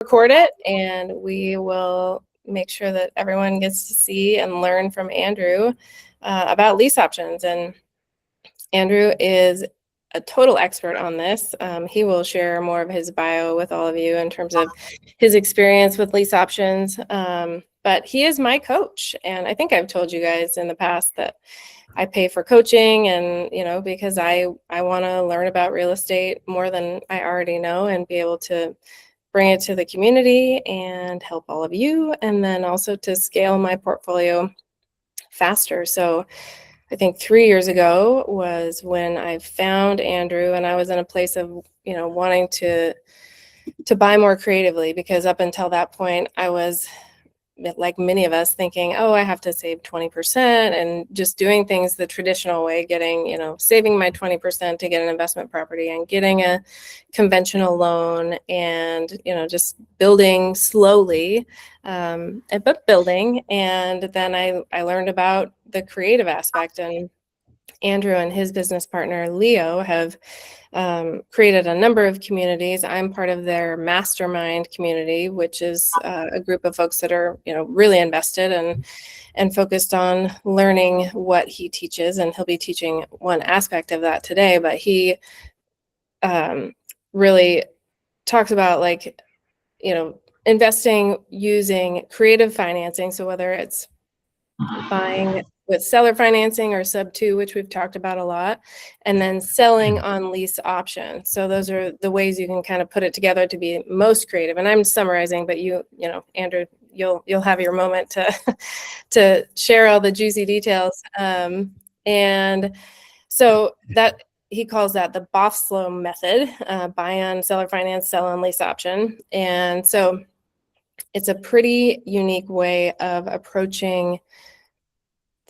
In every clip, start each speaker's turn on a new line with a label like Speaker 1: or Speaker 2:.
Speaker 1: record it, and we will make sure that everyone gets to see and learn from Andrew about lease options. And Andrew is a total expert on this. He will share more of his bio with all of you in terms of his experience with lease options. But he is my coach. And I think I've told you guys in the past that I pay for coaching, and, because I want to learn about real estate more than I already know and be able to bring it to the community and help all of you, and then also to scale my portfolio faster. So I think 3 years ago was when I found Andrew, and I was in a place of, wanting to buy more creatively, because up until that point I was, like many of us, thinking, oh, I have to save 20% and just doing things the traditional way, saving my 20% to get an investment property and getting a conventional loan, and, just building slowly, but building. And then I learned about the creative aspect, and Andrew and his business partner, Leo, have created a number of communities. I'm part of their mastermind community, which is a group of folks that are, really invested and focused on learning what he teaches. And he'll be teaching one aspect of that today, but he really talks about investing using creative financing. So whether it's buying with seller financing or sub 2, which we've talked about a lot, and then selling on lease option. So those are the ways you can kind of put it together to be most creative. And I'm summarizing, but Andrew, you'll have your moment to share all the juicy details. And so that he calls that the BOFSLO method, buy on seller finance, sell on lease option. And so it's a pretty unique way of approaching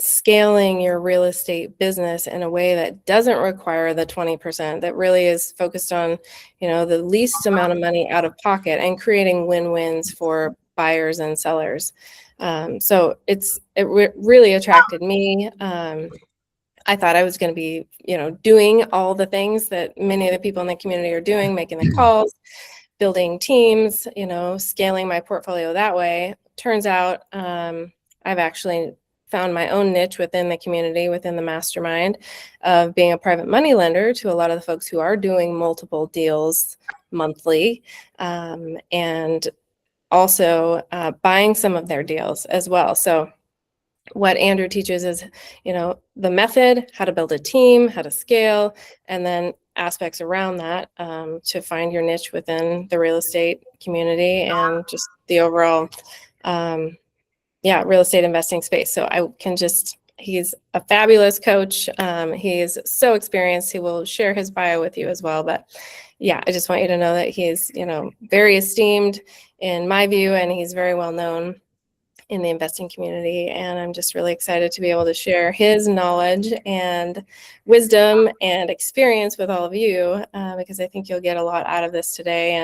Speaker 1: scaling your real estate business in a way that doesn't require the 20%, that really is focused on, the least amount of money out of pocket and creating win-wins for buyers and sellers. So it really attracted me. I thought I was going to be, doing all the things that many of the people in the community are doing, making the calls, building teams, scaling my portfolio that way. Turns out I've actually found my own niche within the community, within the mastermind, of being a private money lender to a lot of the folks who are doing multiple deals monthly, and also buying some of their deals as well. So what Andrew teaches is, the method, how to build a team, how to scale, and then aspects around that to find your niche within the real estate community and just the overall real estate investing space. So he's a fabulous coach. He's so experienced. He will share his bio with you as well. But yeah, I just want you to know that he's, very esteemed in my view, and he's very well known in the investing community. And I'm just really excited to be able to share his knowledge and wisdom and experience with all of you, because I think you'll get a lot out of this today.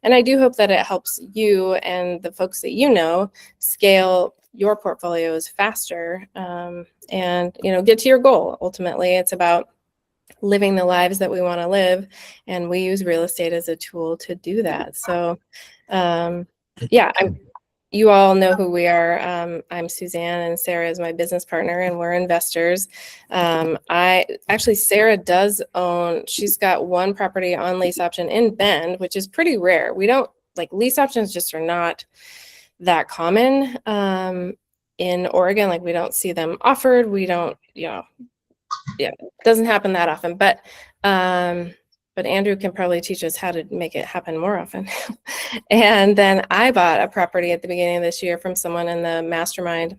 Speaker 1: And I do hope that it helps you and the folks that scale your portfolios faster, and get to your goal. Ultimately, it's about living the lives that we want to live, and we use real estate as a tool to do that. So you all know who we are. I'm Suzanne, and Sarah is my business partner, and we're investors. Sarah does own, she's got one property on lease option in Bend, which is pretty rare. We don't, lease options just are not that common in Oregon. We don't see them offered. We don't, it doesn't happen that often. But Andrew can probably teach us how to make it happen more often. And then I bought a property at the beginning of this year from someone in the mastermind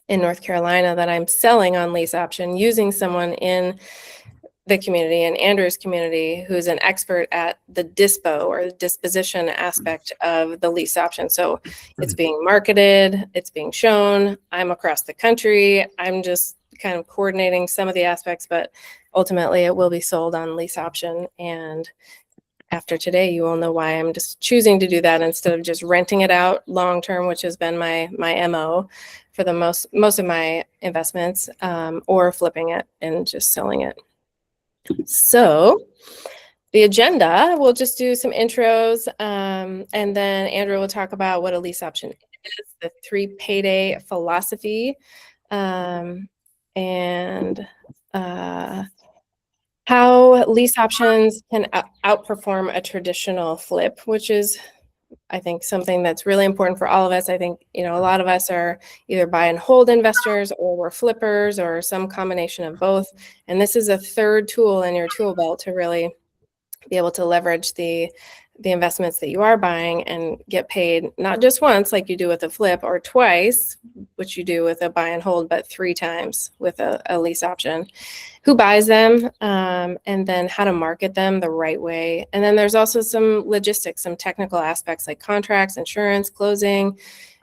Speaker 1: in North Carolina that I'm selling on lease option, using someone in the community, in Andrew's community, who's an expert at the dispo or the disposition aspect of the lease option. So it's being marketed, it's being shown. I'm across the country. I'm just kind of coordinating some of the aspects, but ultimately it will be sold on lease option. And after today, you will know why I'm just choosing to do that instead of just renting it out long term, which has been my MO for the most of my investments, or flipping it and just selling it. So the agenda, we'll just do some intros, and then Andrew will talk about what a lease option is, the 3 payday philosophy, and how lease options can outperform a traditional flip, which is, I think, something that's really important for all of us. I think, a lot of us are either buy and hold investors, or we're flippers, or some combination of both. And this is a third tool in your tool belt to really be able to leverage the investments that you are buying and get paid not just once like you do with a flip, or twice, which you do with a buy and hold, but 3 times with a lease option. Who buys them, and then how to market them the right way. And then there's also some logistics, some technical aspects like contracts, insurance, closing.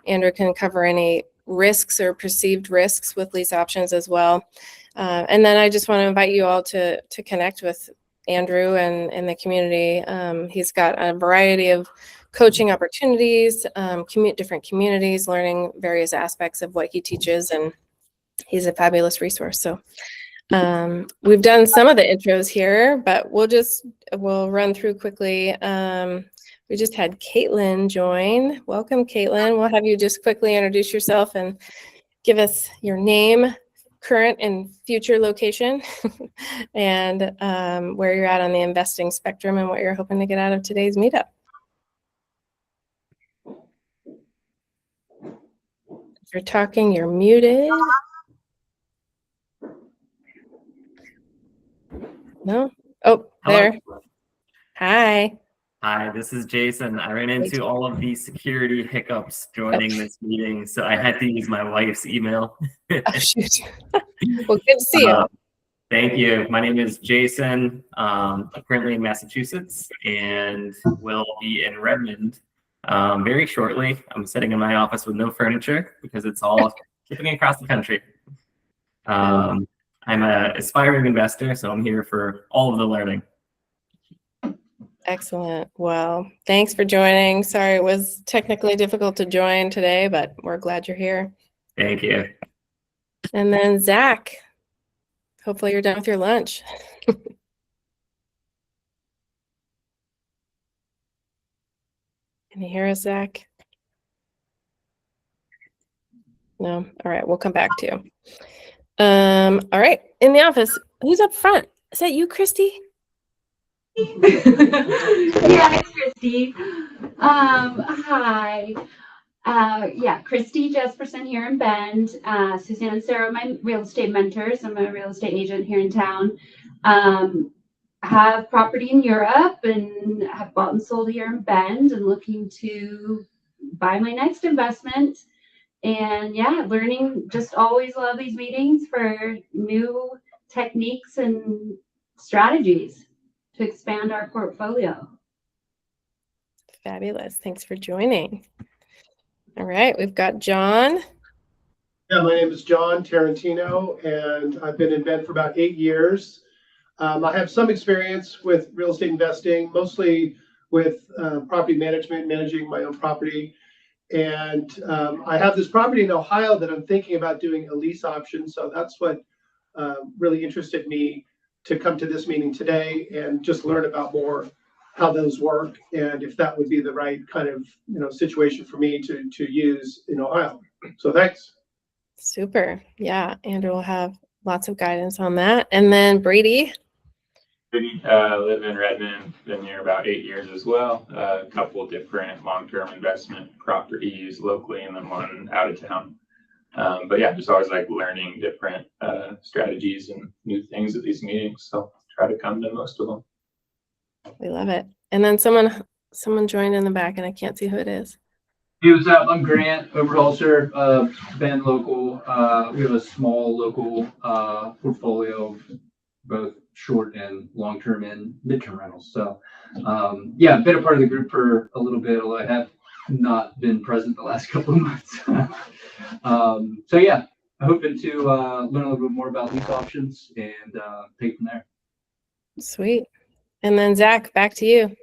Speaker 1: Andrew can cover any risks or perceived risks with lease options as well. And then I just want to invite you all to connect with Andrew and the community. He's got a variety of coaching opportunities, different communities, learning various aspects of what he teaches, and he's a fabulous resource. So we've done some of the intros here, but we'll run through quickly. We just had Caitlin join. Welcome, Caitlin. We'll have you just quickly introduce yourself and give us your name, current and future location, and where you're at on the investing spectrum, and what you're hoping to get out of today's meetup. If you're talking, you're muted. No? Oh, there.
Speaker 2: Hello.
Speaker 1: Hi.
Speaker 2: Hi, this is Jason. I ran into all of the security hiccups joining this meeting, so I had to use my wife's email.
Speaker 1: Oh, shoot. Well, good to see you.
Speaker 2: Thank you. My name is Jason. I'm currently in Massachusetts and will be in Redmond very shortly. I'm sitting in my office with no furniture because it's all shipping across the country. I'm an aspiring investor, so I'm here for all of the learning.
Speaker 1: Excellent. Well, thanks for joining. Sorry it was technically difficult to join today, but we're glad you're here.
Speaker 2: Thank you.
Speaker 1: And then Zach, hopefully you're done with your lunch. Can you hear us, Zach? No? All right, we'll come back to you. All right, in the office, who's up front? Is that you, Christy?
Speaker 3: Yeah, it's Christy. Hi. Yeah, Christy Jesperson here in Bend. Suzanne and Sarah are my real estate mentors. I'm a real estate agent here in town. Have property in Europe and have bought and sold here in Bend, and looking to buy my next investment. And yeah, learning, just always love these meetings for new techniques and strategies to expand our portfolio.
Speaker 1: Fabulous. Thanks for joining. All right, we've got John.
Speaker 4: Yeah, my name is John Tarantino, and I've been in Bend for about 8 years. I have some experience with real estate investing, mostly with property management, managing my own property. And I have this property in Ohio that I'm thinking about doing a lease option. So that's what really interested me to come to this meeting today and just learn about more how those work, and if that would be the right kind of situation for me to use in Ohio. So thanks.
Speaker 1: Super. Yeah, Andrew will have lots of guidance on that. And then Brady.
Speaker 5: Brady, live in Redmond, been here about 8 years as well. A couple different long-term investment properties locally and then one out of town. But yeah, just always like learning different strategies and new things at these meetings. So try to come to most of them.
Speaker 1: We love it. And then someone joined in the back, and I can't see who it is.
Speaker 6: Hey, what's up? I'm Grant Overholzer, Bend local. We have a small local portfolio of both short and long-term and midterm rentals. So yeah, been a part of the group for a little bit, although I have not been present the last couple of months. So yeah, I'm hoping to learn a little bit more about lease options and take from there.
Speaker 1: Sweet. And then Zach, back to you.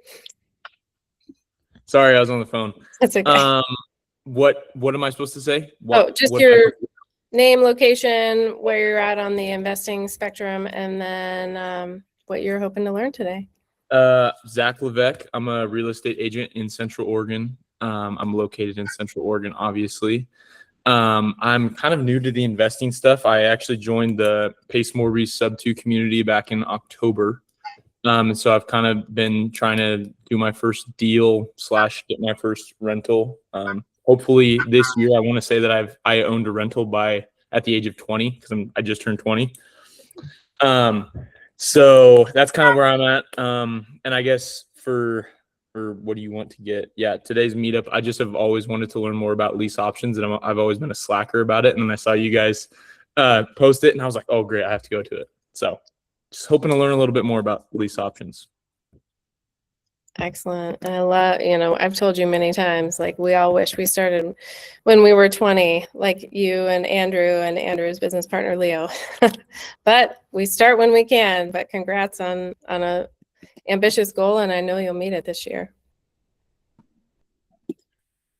Speaker 7: Sorry, I was on the phone.
Speaker 1: That's okay.
Speaker 7: What am I supposed to say?
Speaker 1: Just your name, location, where you're at on the investing spectrum, and then what you're hoping to learn today.
Speaker 7: Zach Levesque. I'm a real estate agent in Central Oregon. I'm located in Central Oregon, obviously. I'm kind of new to the investing stuff. I actually joined the Pace Mortgage Sub 2 community back in October. And so I've kind of been trying to do my first deal / get my first rental. Hopefully this year, I want to say that I owned a rental at the age of 20 because I just turned 20. So that's kind of where I'm at. And I guess for what do you want to get? Yeah, today's meetup, I just have always wanted to learn more about lease options, and I've always been a slacker about it. And then I saw you guys post it, and I was like, oh, great, I have to go to it. So just hoping to learn a little bit more about lease options.
Speaker 1: Excellent. I love, I've told you many times, like we all wish we started when we were 20, like you and Andrew's business partner, Leo. But we start when we can. But congrats on a ambitious goal, and I know you'll meet it this year.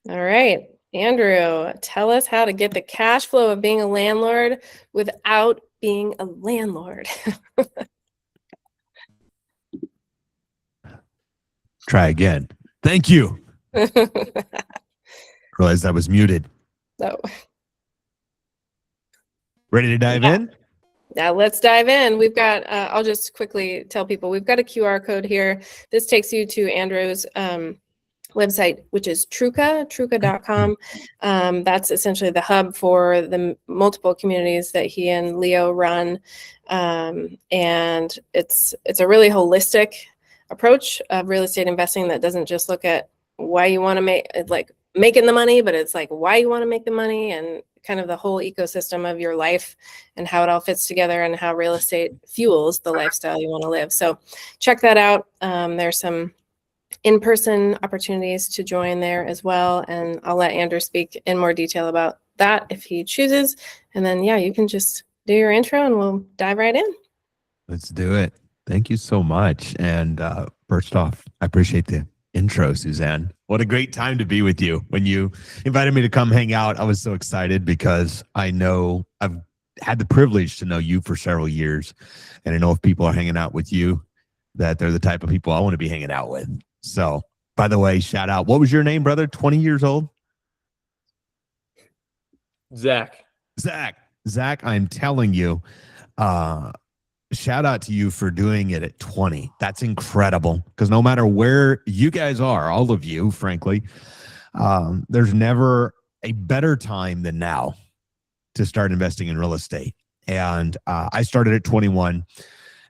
Speaker 1: All right, Andrew, tell us how to get the cash flow of being a landlord without being a landlord.
Speaker 8: Try again. Thank you. Realized I was muted.
Speaker 1: So
Speaker 8: Ready to dive in?
Speaker 1: now let's dive in. We've got, I'll just quickly tell people, we've got a QR code here. This takes you to Andrew's website, which is truca.com. That's essentially the hub for the multiple communities that he and Leo run. And it's a really holistic approach of real estate investing that doesn't just look at why you want to making the money, but it's like why you want to make the money and kind of the whole ecosystem of your life and how it all fits together and how real estate fuels the lifestyle you want to live. So check that out. There's some in-person opportunities to join there as well. And I'll let Andrew speak in more detail about that if he chooses. And then, yeah, you can just do your intro and we'll dive right in.
Speaker 8: Let's do it. Thank you so much. And first off, I appreciate the intro, Suzanne. What a great time to be with you. When you invited me to come hang out, I was so excited because I know I've had the privilege to know you for several years. And I know if people are hanging out with you, that they're the type of people I want to be hanging out with. So, by the way, shout out. What was your name, brother? 20 years old?
Speaker 7: Zach,
Speaker 8: I'm telling you, shout out to you for doing it at 20. That's incredible. Because no matter where you guys are, all of you, frankly, there's never a better time than now to start investing in real estate. And I started at 21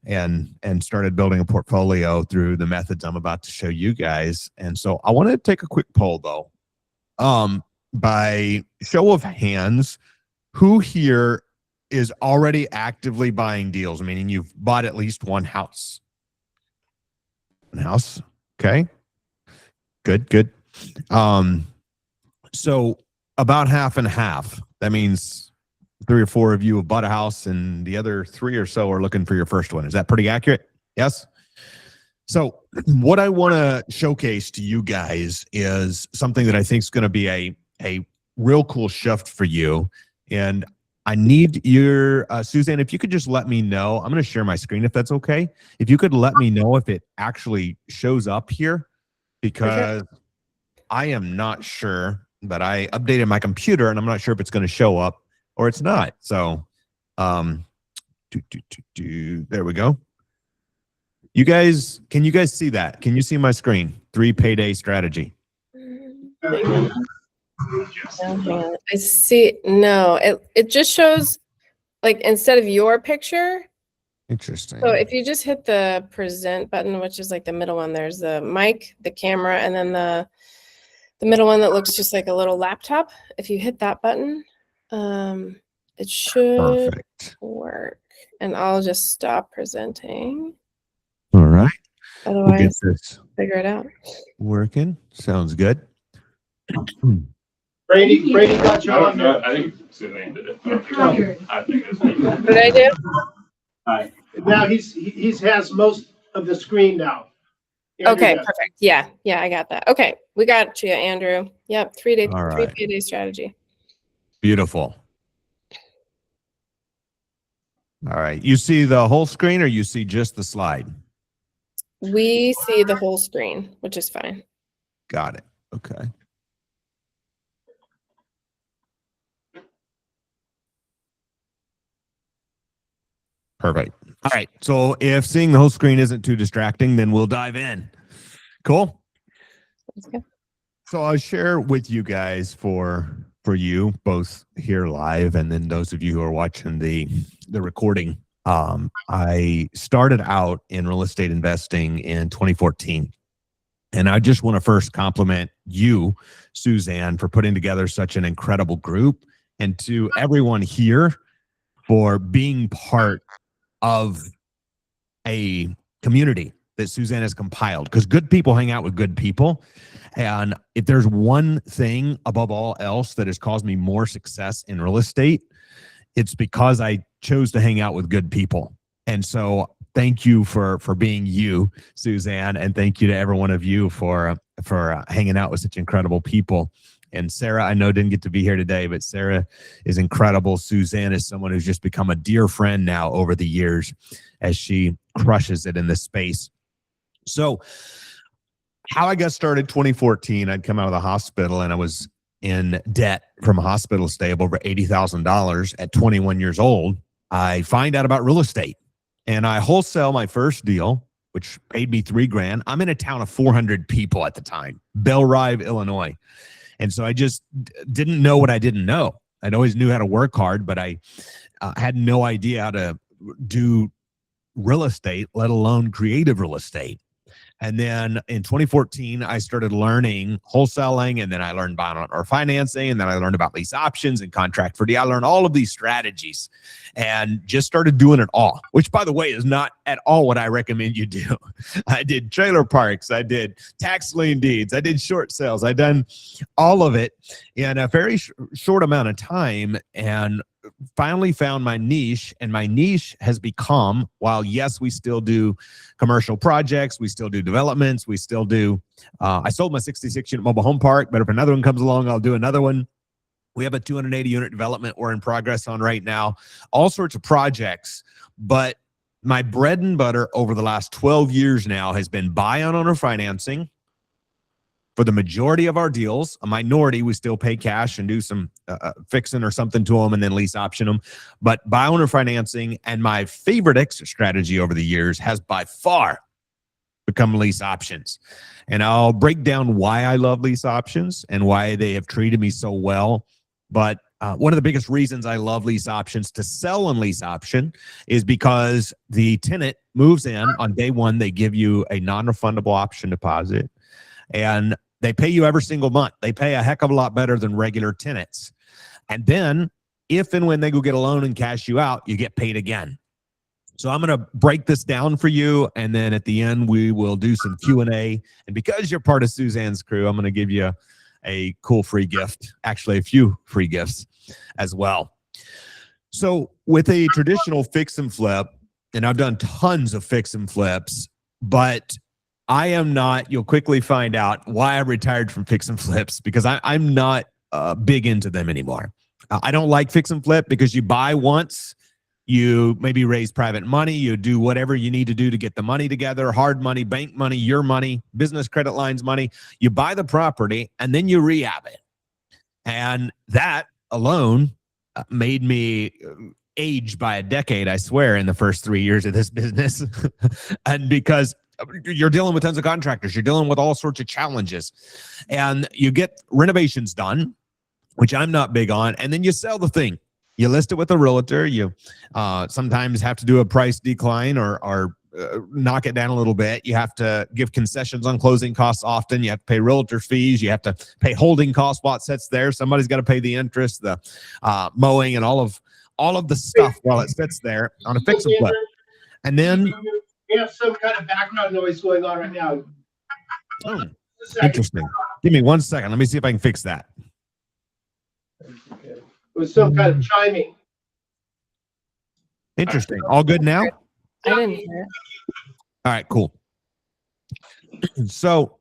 Speaker 8: and started building a portfolio through the methods I'm about to show you guys. And so I want to take a quick poll though. By show of hands, who here is already actively buying deals, meaning you've bought at least one house? One house. Okay. Good. So about half and half. That means 3 or 4 of you have bought a house and the other 3 or so are looking for your first one. Is that pretty accurate? Yes. So what I want to showcase to you guys is something that I think is going to be a real cool shift for you. And I need your, Suzanne, if you could just let me know, I'm going to share my screen if that's okay. If you could let me know if it actually shows up here, because I am not sure, but I updated my computer and I'm not sure if it's going to show up or it's not. So, there we go. You guys, can you guys see that? Can you see my screen? 3 payday strategy.
Speaker 1: I see. No, it just shows like instead of your picture.
Speaker 8: Interesting.
Speaker 1: So if you just hit the present button, which is like the middle one, there's the mic, the camera, and then the middle one that looks just like a little laptop. If you hit that button, it should work. And I'll just stop presenting.
Speaker 8: All right.
Speaker 1: Otherwise,
Speaker 8: we'll get this
Speaker 1: figure it out.
Speaker 8: working. Sounds good.
Speaker 4: Brady got you on there.
Speaker 5: I think Suzanne did it.
Speaker 3: You're tired.
Speaker 5: I think it's me.
Speaker 1: What did I do?
Speaker 5: Hi.
Speaker 4: Now he has most of the screen now.
Speaker 1: Okay, perfect. Yeah, I got that. Okay, we got you, Andrew. Yep, 3
Speaker 8: All right.
Speaker 1: 3 payday strategy.
Speaker 8: Beautiful. All right. You see the whole screen or you see just the slide?
Speaker 1: We see the whole screen, which is fine.
Speaker 8: Got it. Okay. Perfect. All right. So if seeing the whole screen isn't too distracting, then we'll dive in. Cool.
Speaker 1: Okay.
Speaker 8: So I'll share with you guys for you both here live, and then those of you who are watching the recording. I started out in real estate investing in 2014. And I just want to first compliment you, Suzanne, for putting together such an incredible group, and to everyone here for being part of a community that Suzanne has compiled, because good people hang out with good people. And if there's one thing above all else that has caused me more success in real estate, it's because I chose to hang out with good people. And so thank you for being you, Suzanne, and thank you to every one of you for hanging out with such incredible people. And Sarah, I know didn't get to be here today, but Sarah is incredible. Suzanne is someone who's just become a dear friend now over the years as she crushes it in this space. So how I got started 2014, I'd come out of the hospital and I was in debt from a hospital stay of over $80,000 at 21 years old. I find out about real estate and I wholesale my first deal, which paid me $3,000. I'm in a town of 400 people at the time, Belle Rive, Illinois. And so I just didn't know what I didn't know. I'd always knew how to work hard, but I had no idea how to do real estate, let alone creative real estate. And then in 2014, I started learning wholesaling, and then I learned buying or financing, and then I learned about lease options and contract for deal. I learned all of these strategies and just started doing it all, which, by the way, is not at all what I recommend you do. I did trailer parks. I did tax lien deeds. I did short sales. I done all of it in a very short amount of time, and finally found my niche. And my niche has become, while yes, we still do commercial projects, we still do developments, we still do, I sold my 66 unit mobile home park, but if another one comes along, I'll do another one. We have a 280 unit development we're in progress on right now, all sorts of projects. But my bread and butter over the last 12 years now has been buy on owner financing. For the majority of our deals, a minority, we still pay cash and do some fixing or something to them and then lease option them. But buy owner financing, and my favorite exit strategy over the years has by far become lease options. And I'll break down why I love lease options and why they have treated me so well. But one of the biggest reasons I love lease options to sell on lease option is because the tenant moves in on day one. They give you a non-refundable option deposit, and they pay you every single month. They pay a heck of a lot better than regular tenants. And then if and when they go get a loan and cash you out, you get paid again. So I'm going to break this down for you. And then at the end, we will do some Q&A. And because you're part of Suzanne's crew, I'm going to give you a cool free gift, actually a few free gifts as well. So with a traditional fix and flip, and I've done tons of fix and flips, but I am not, you'll quickly find out why I retired from fix and flips, because I'm not big into them anymore. I don't like fix and flip because you buy once, you maybe raise private money, you do whatever you need to do to get the money together, hard money, bank money, your money, business credit lines money. You buy the property and then you rehab it. And that alone made me age by a decade, I swear, in the first 3 years of this business. And because you're dealing with tons of contractors, you're dealing with all sorts of challenges, and you get renovations done, which I'm not big on, and then you sell the thing. You list it with a realtor. You sometimes have to do a price decline or knock it down a little bit. You have to give concessions on closing costs often. You have to pay realtor fees. You have to pay holding costs while it sits there. Somebody's got to pay the interest, the mowing, and all of the stuff while it sits there on a fix and flip. And then
Speaker 4: We have some kind of background noise going on right now.
Speaker 8: Oh, interesting. Give me 1 second. Let me see if I can fix that.
Speaker 4: It was some kind of chiming.
Speaker 8: Interesting. All good now?
Speaker 1: I didn't hear.
Speaker 8: All right, cool. So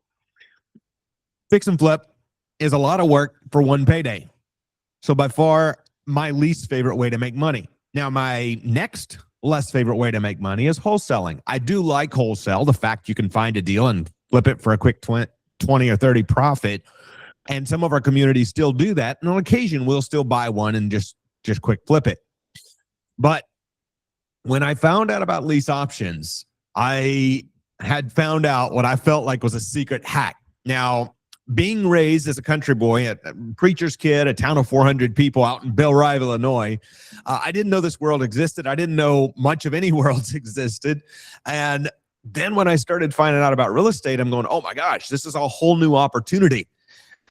Speaker 8: fix and flip is a lot of work for one payday. So by far my least favorite way to make money. Now, my next less favorite way to make money is wholesaling. I do like wholesale, the fact you can find a deal and flip it for a quick 20 or 30 profit. And some of our communities still do that. And on occasion, we'll still buy one and just quick flip it. But when I found out about lease options, I had found out what I felt like was a secret hack. Now, being raised as a country boy, a preacher's kid, a town of 400 people out in Belle Rive, Illinois, I didn't know this world existed. I didn't know much of any worlds existed. And then when I started finding out about real estate, I'm going, oh my gosh, this is a whole new opportunity.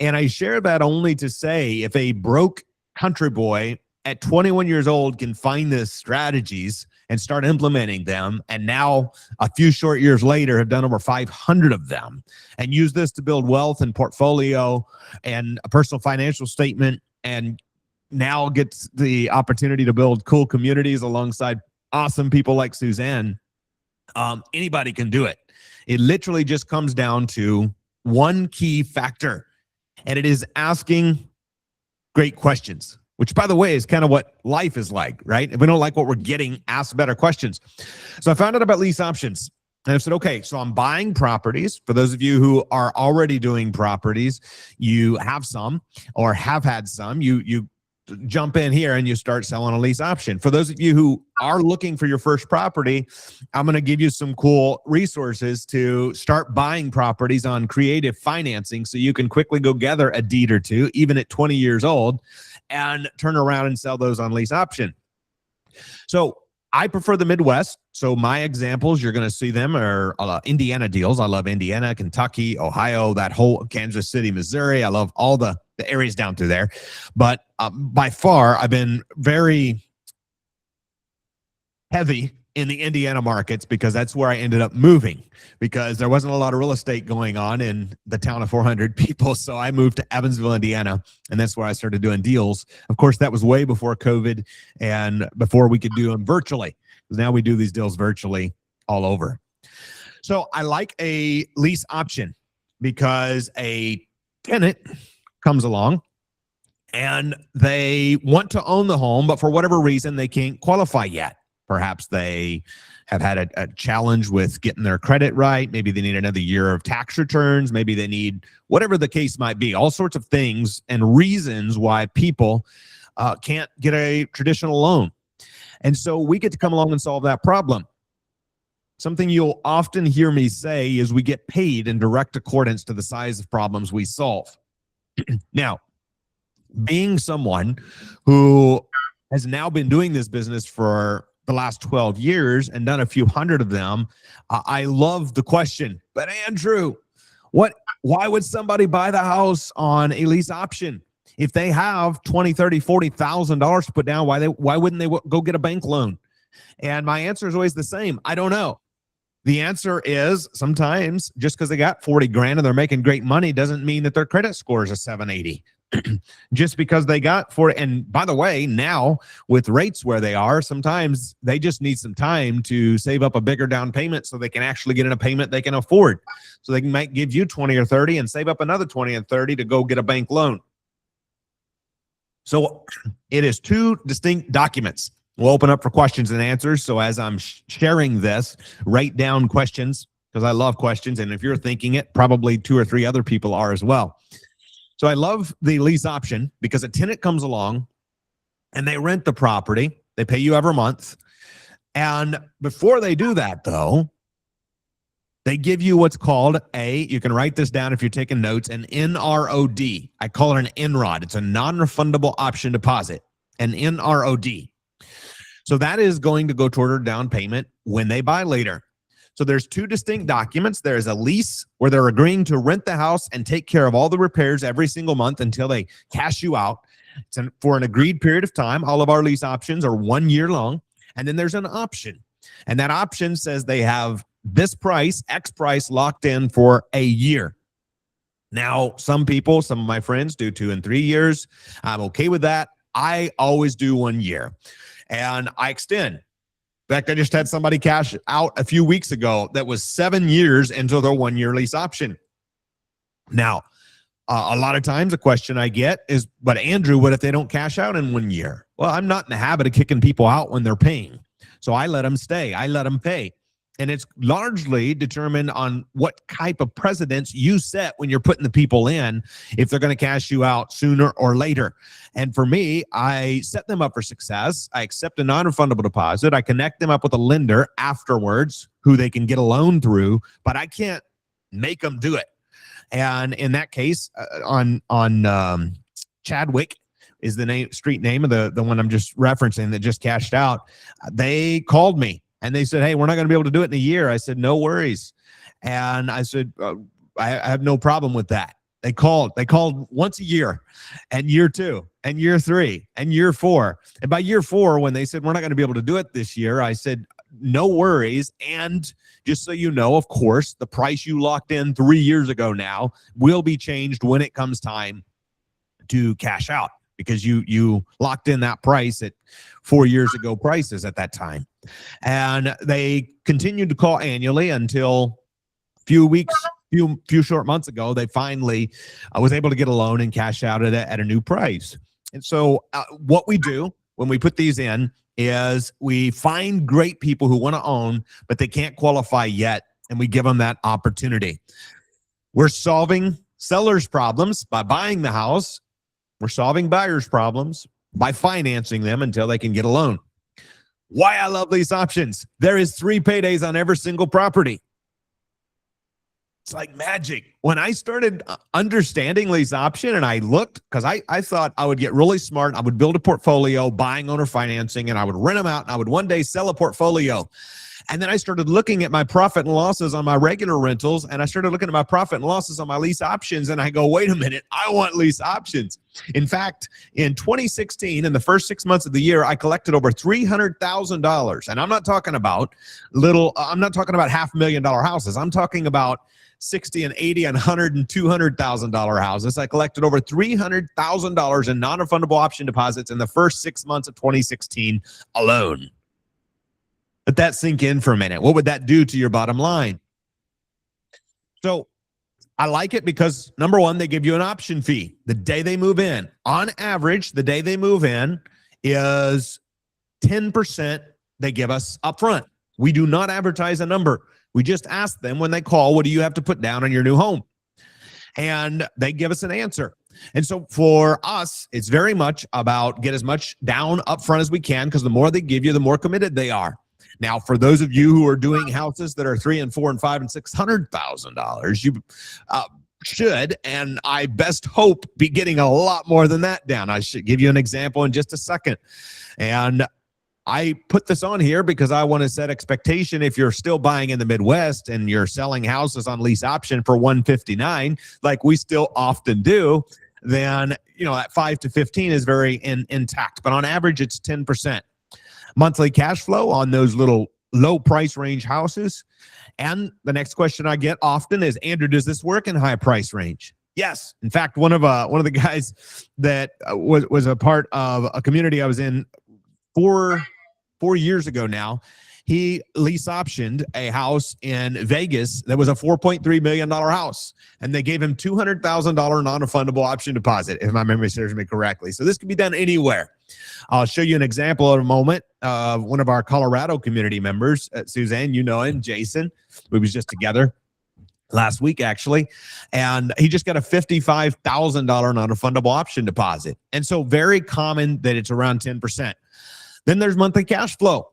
Speaker 8: And I share that only to say, if a broke country boy at 21 years old can find these strategies and start implementing them, and now a few short years later have done over 500 of them, and use this to build wealth and portfolio and a personal financial statement, and now gets the opportunity to build cool communities alongside awesome people like Suzanne, anybody can do it. It literally just comes down to one key factor, and it is asking great questions. Which, by the way, is kind of what life is like, right? If we don't like what we're getting, ask better questions. So I found out about lease options. And I said, okay, so I'm buying properties. For those of you who are already doing properties, you have some or have had some, you jump in here and you start selling a lease option. For those of you who are looking for your first property, I'm going to give you some cool resources to start buying properties on creative financing so you can quickly go gather a deed or two, even at 20 years old, and turn around and sell those on lease option. So I prefer the Midwest. So my examples, you're going to see them are Indiana deals. I love Indiana, Kentucky, Ohio, that whole Kansas City, Missouri. I love all the areas down through there. But by far, I've been very heavy in the Indiana markets because that's where I ended up moving, because there wasn't a lot of real estate going on in the town of 400 people. So I moved to Evansville, Indiana, and that's where I started doing deals. Of course, that was way before COVID and before we could do them virtually. Now we do these deals virtually all over. So I like a lease option because a tenant comes along and they want to own the home, but for whatever reason, they can't qualify yet. Perhaps they have had a challenge with getting their credit right. Maybe they need another year of tax returns. Maybe they need whatever the case might be, all sorts of things and reasons why people can't get a traditional loan. And so we get to come along and solve that problem. Something you'll often hear me say is we get paid in direct accordance to the size of problems we solve. Now, being someone who has now been doing this business for the last 12 years and done a few hundred of them, I love the question, but Andrew, why would somebody buy the house on a lease option? If they have $20,000, $30,000, $40,000 to put down, why wouldn't they go get a bank loan? And my answer is always the same. I don't know. The answer is sometimes just because they got 40 grand and they're making great money doesn't mean that their credit score is a 780. Just because they got 40. And by the way, now with rates where they are, sometimes they just need some time to save up a bigger down payment so they can actually get in a payment they can afford. So they might give you 20 or 30 and save up another 20 and 30 to go get a bank loan. So it is two distinct documents. We'll open up for questions and answers. So as I'm sharing this, write down questions because I love questions. And if you're thinking it, probably 2 or 3 other people are as well. So I love the lease option because a tenant comes along and they rent the property. They pay you every month. And before they do that, though, they give you what's called you can write this down if you're taking notes, an NROD. I call it an NROD. It's a non-refundable option deposit, an NROD. So that is going to go toward a down payment when they buy later. So there's 2 distinct documents. There's a lease where they're agreeing to rent the house and take care of all the repairs every single month until they cash you out. It's for an agreed period of time. All of our lease options are 1 year long. And then there's an option. And that option says they have this price, X price, locked in for a year. Now, some people, some of my friends do 2 and 3 years. I'm okay with that. I always do 1 year. And I extend. In fact, I just had somebody cash out a few weeks ago that was 7 years into their 1 year lease option. Now, a lot of times the question I get is, but Andrew, what if they don't cash out in 1 year? Well, I'm not in the habit of kicking people out when they're paying. So I let them stay. I let them pay. And it's largely determined on what type of precedents you set when you're putting the people in, if they're going to cash you out sooner or later. And for me, I set them up for success. I accept a non-refundable deposit. I connect them up with a lender afterwards who they can get a loan through, but I can't make them do it. And in that case, on Chadwick is the street name of the one I'm just referencing that just cashed out. They called me. And they said, hey, we're not going to be able to do it in a year. I said, no worries. And I said, I have no problem with that. They called once a year, and year 2 and year 3 and year 4. And by year 4, when they said, we're not going to be able to do it this year, I said, no worries. And just so you know, of course, the price you locked in 3 years ago now will be changed when it comes time to cash out, because you locked in that price at 4 years ago prices at that time. And they continued to call annually until a few short months ago, they finally was able to get a loan and cash out at a new price. And so what we do when we put these in is we find great people who want to own, but they can't qualify yet, and we give them that opportunity. We're solving sellers' problems by buying the house. We're solving buyers' problems by financing them until they can get a loan. Why I love Lease Options. There is 3 paydays on every single property. It's like magic. When I started understanding Lease Option, and I looked, because I thought I would get really smart. I would build a portfolio, buying owner financing, and I would rent them out, and I would one day sell a portfolio. And then I started looking at my profit and losses on my regular rentals, and I started looking at my profit and losses on my lease options, and I go, wait a minute, I want lease options. In fact, in 2016, in the first 6 months of the year, I collected over $300,000. And I'm not talking about $500,000 houses. I'm talking about $60,000 and $80,000 and $100,000 and $200,000 houses. I collected over $300,000 in non-refundable option deposits in the first 6 months of 2016 alone. Let that sink in for a minute. What would that do to your bottom line? So I like it because, number one, they give you an option fee the day they move in. On average, the day they move in is 10% they give us upfront. We do not advertise a number. We just ask them when they call, what do you have to put down on your new home? And they give us an answer. And so for us, it's very much about get as much down upfront as we can, because the more they give you, the more committed they are. Now, for those of you who are doing houses that are $300,000 and $400,000 and $500,000 and $600,000, you should, and I best hope, be getting a lot more than that down. I should give you an example in just a second. And I put this on here because I want to set expectation. If you're still buying in the Midwest and you're selling houses on lease option for $159,000, like we still often do, then that 5 to 15 is very intact. But on average, it's 10%. Monthly cash flow on those little low price range houses. And the next question I get often is, Andrew, does this work in high price range? Yes. In fact, one of the guys that was a part of a community I was in 4 years ago now, he lease optioned a house in Vegas that was a $4.3 million house. And they gave him $200,000 non-refundable option deposit, if my memory serves me correctly. So this can be done anywhere. I'll show you an example in a moment of one of our Colorado community members, Suzanne, you know him, Jason. We was just together last week, actually. And he just got a $55,000 non-refundable option deposit. And so very common that it's around 10%. Then there's monthly cash flow.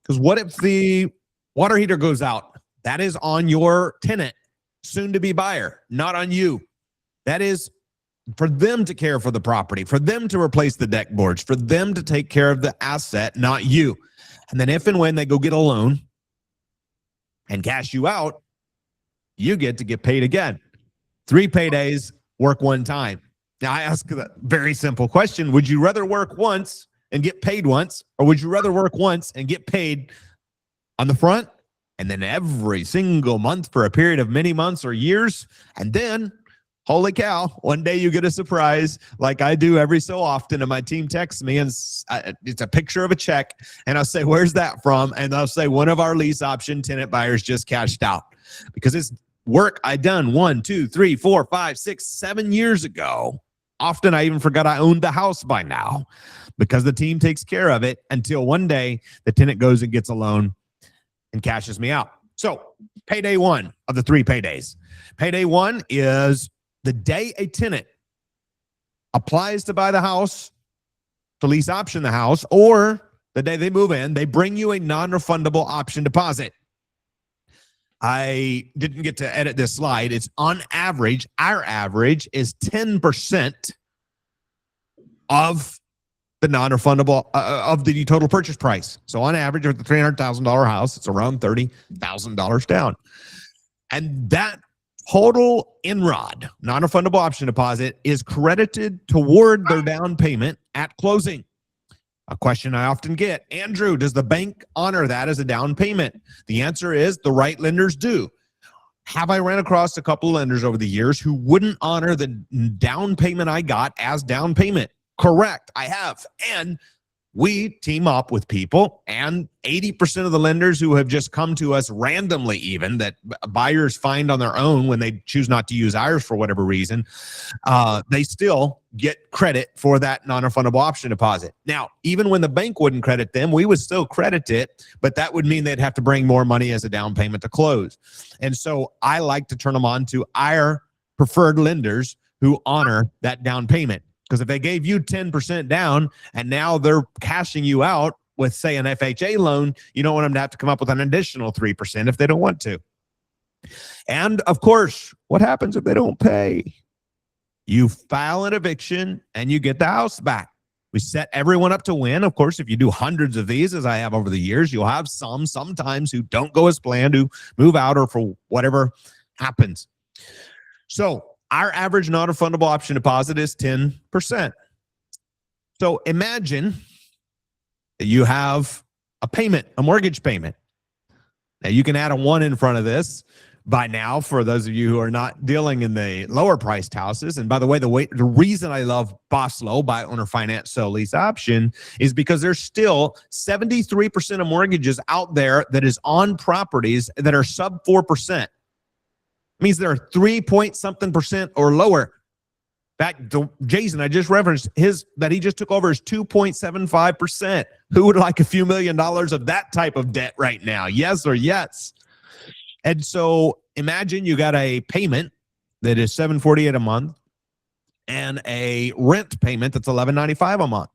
Speaker 8: Because what if the water heater goes out? That is on your tenant, soon to be buyer, not on you. That is for them to care for the property, for them to replace the deck boards, for them to take care of the asset, not you. And then if and when they go get a loan and cash you out, you get to get paid again. 3 paydays, work 1 time. Now I ask a very simple question. Would you rather work once and get paid once, or would you rather work once and get paid on the front and then every single month for a period of many months or years? And then, holy cow, one day you get a surprise like I do every so often, and my team texts me and it's a picture of a check, and I'll say, where's that from? And they'll say, one of our lease option tenant buyers just cashed out, because it's work I done 1, 2, 3, 4, 5, 6, 7 years ago Often I even forgot I owned the house by now because the team takes care of it until one day the tenant goes and gets a loan and cashes me out. So payday one of the 3 paydays. Payday one is the day a tenant applies to buy the house, to lease option the house, or the day they move in, they bring you a non-refundable option deposit. I didn't get to edit this slide. It's on average, our average is 10% of the non-refundable of the total purchase price. So on average, with the $300,000 house, it's around $30,000 down. And that total INROD, non-refundable option deposit, is credited toward their down payment at closing. A question I often get, Andrew, does the bank honor that as a down payment? The answer is the right lenders do. Have I ran across a couple of lenders over the years who wouldn't honor the down payment I got as down payment? Correct, I have. And we team up with people, and 80% of the lenders who have just come to us randomly, even that buyers find on their own when they choose not to use ours for whatever reason, they still get credit for that non-refundable option deposit. Now, even when the bank wouldn't credit them, we would still credit it, but that would mean they'd have to bring more money as a down payment to close. And so I like to turn them on to our preferred lenders who honor that down payment. Because if they gave you 10% down and now they're cashing you out with, say, an FHA loan, you don't want them to have to come up with an additional 3% if they don't want to. And of course, what happens if they don't pay? You file an eviction and you get the house back. We set everyone up to win. Of course, if you do hundreds of these, as I have over the years, you'll have sometimes who don't go as planned, who move out or for whatever happens. So our average non-refundable option deposit is 10%. So imagine that you have a payment, a mortgage payment. Now you can add a 1 in front of this by now for those of you who are not dealing in the lower priced houses. And by the way, the reason I love BOLO, buy, owner, finance, sell, lease option, is because there's still 73% of mortgages out there that is on properties that are sub 4%. Means there are 3-point-something% or lower. Back to Jason, I just referenced that he just took over is 2.75%. Who would like a few $1 million of that type of debt right now? Yes or yes? And so imagine you got a payment that is $748 a month and a rent payment that's $1195 a month.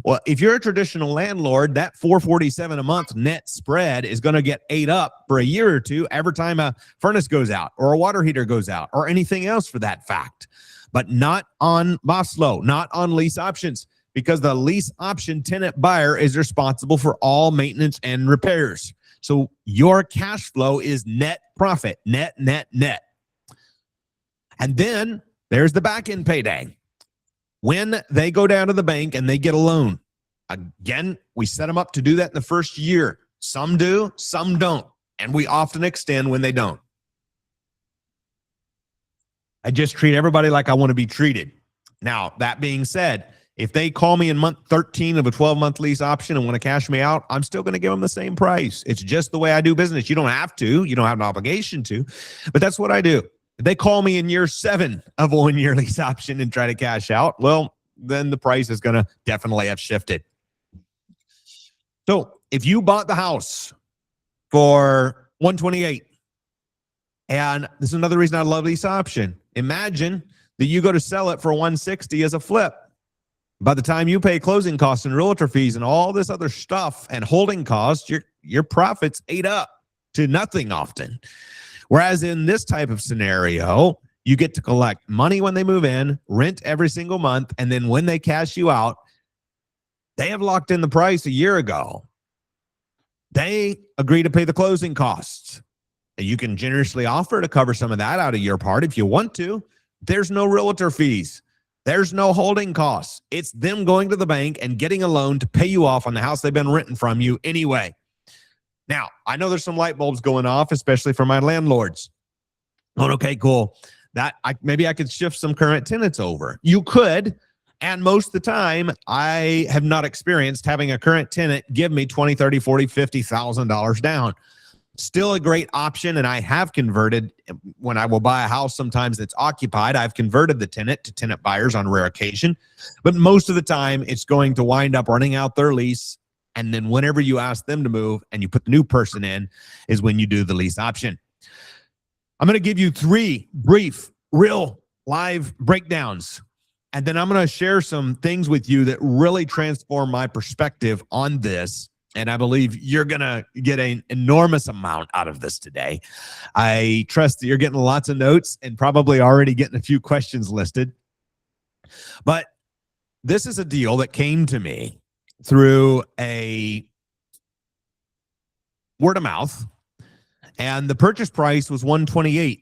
Speaker 8: Well, if you're a traditional landlord, that $447 a month net spread is going to get ate up for a year or two every time a furnace goes out or a water heater goes out or anything else for that fact. But not on BOLO, not on lease options, because the lease option tenant buyer is responsible for all maintenance and repairs. So your cash flow is net profit, net. And then there's the backend payday. When they go down to the bank and they get a loan, again, we set them up to do that in the first year. Some do, some don't. And we often extend when they don't. I just treat everybody like I want to be treated. Now, that being said, if they call me in month 13 of a 12-month lease option and want to cash me out, I'm still going to give them the same price. It's just the way I do business. You don't have to. You don't have an obligation to. But that's what I do. If they call me in year 7 of a 1-year lease option and try to cash out, well, then the price is going to definitely have shifted. So if you bought the house for $128, and this is another reason I love lease option. Imagine that you go to sell it for $160 as a flip. By the time you pay closing costs and realtor fees and all this other stuff and holding costs, your profits ate up to nothing often. Whereas in this type of scenario, you get to collect money when they move in, rent every single month, and then when they cash you out, they have locked in the price a year ago. They agree to pay the closing costs. You can generously offer to cover some of that out of your part if you want to. There's no realtor fees. There's no holding costs. It's them going to the bank and getting a loan to pay you off on the house they've been renting from you anyway. Now, I know there's some light bulbs going off, especially for my landlords. Oh, okay, cool. Maybe I could shift some current tenants over. You could, and most of the time, I have not experienced having a current tenant give me $20,000, $30,000, $40,000, $50,000 down. Still a great option. And I have converted when I will buy a house, sometimes that's occupied. I've converted the tenant to tenant buyers on rare occasion, but most of the time it's going to wind up running out their lease. And then whenever you ask them to move and you put the new person in is when you do the lease option. I'm going to give you 3 brief, real live breakdowns. And then I'm going to share some things with you that really transform my perspective on this. And I believe you're going to get an enormous amount out of this today. I trust that you're getting lots of notes and probably already getting a few questions listed. But this is a deal that came to me through a word of mouth, and the purchase price was $128,000.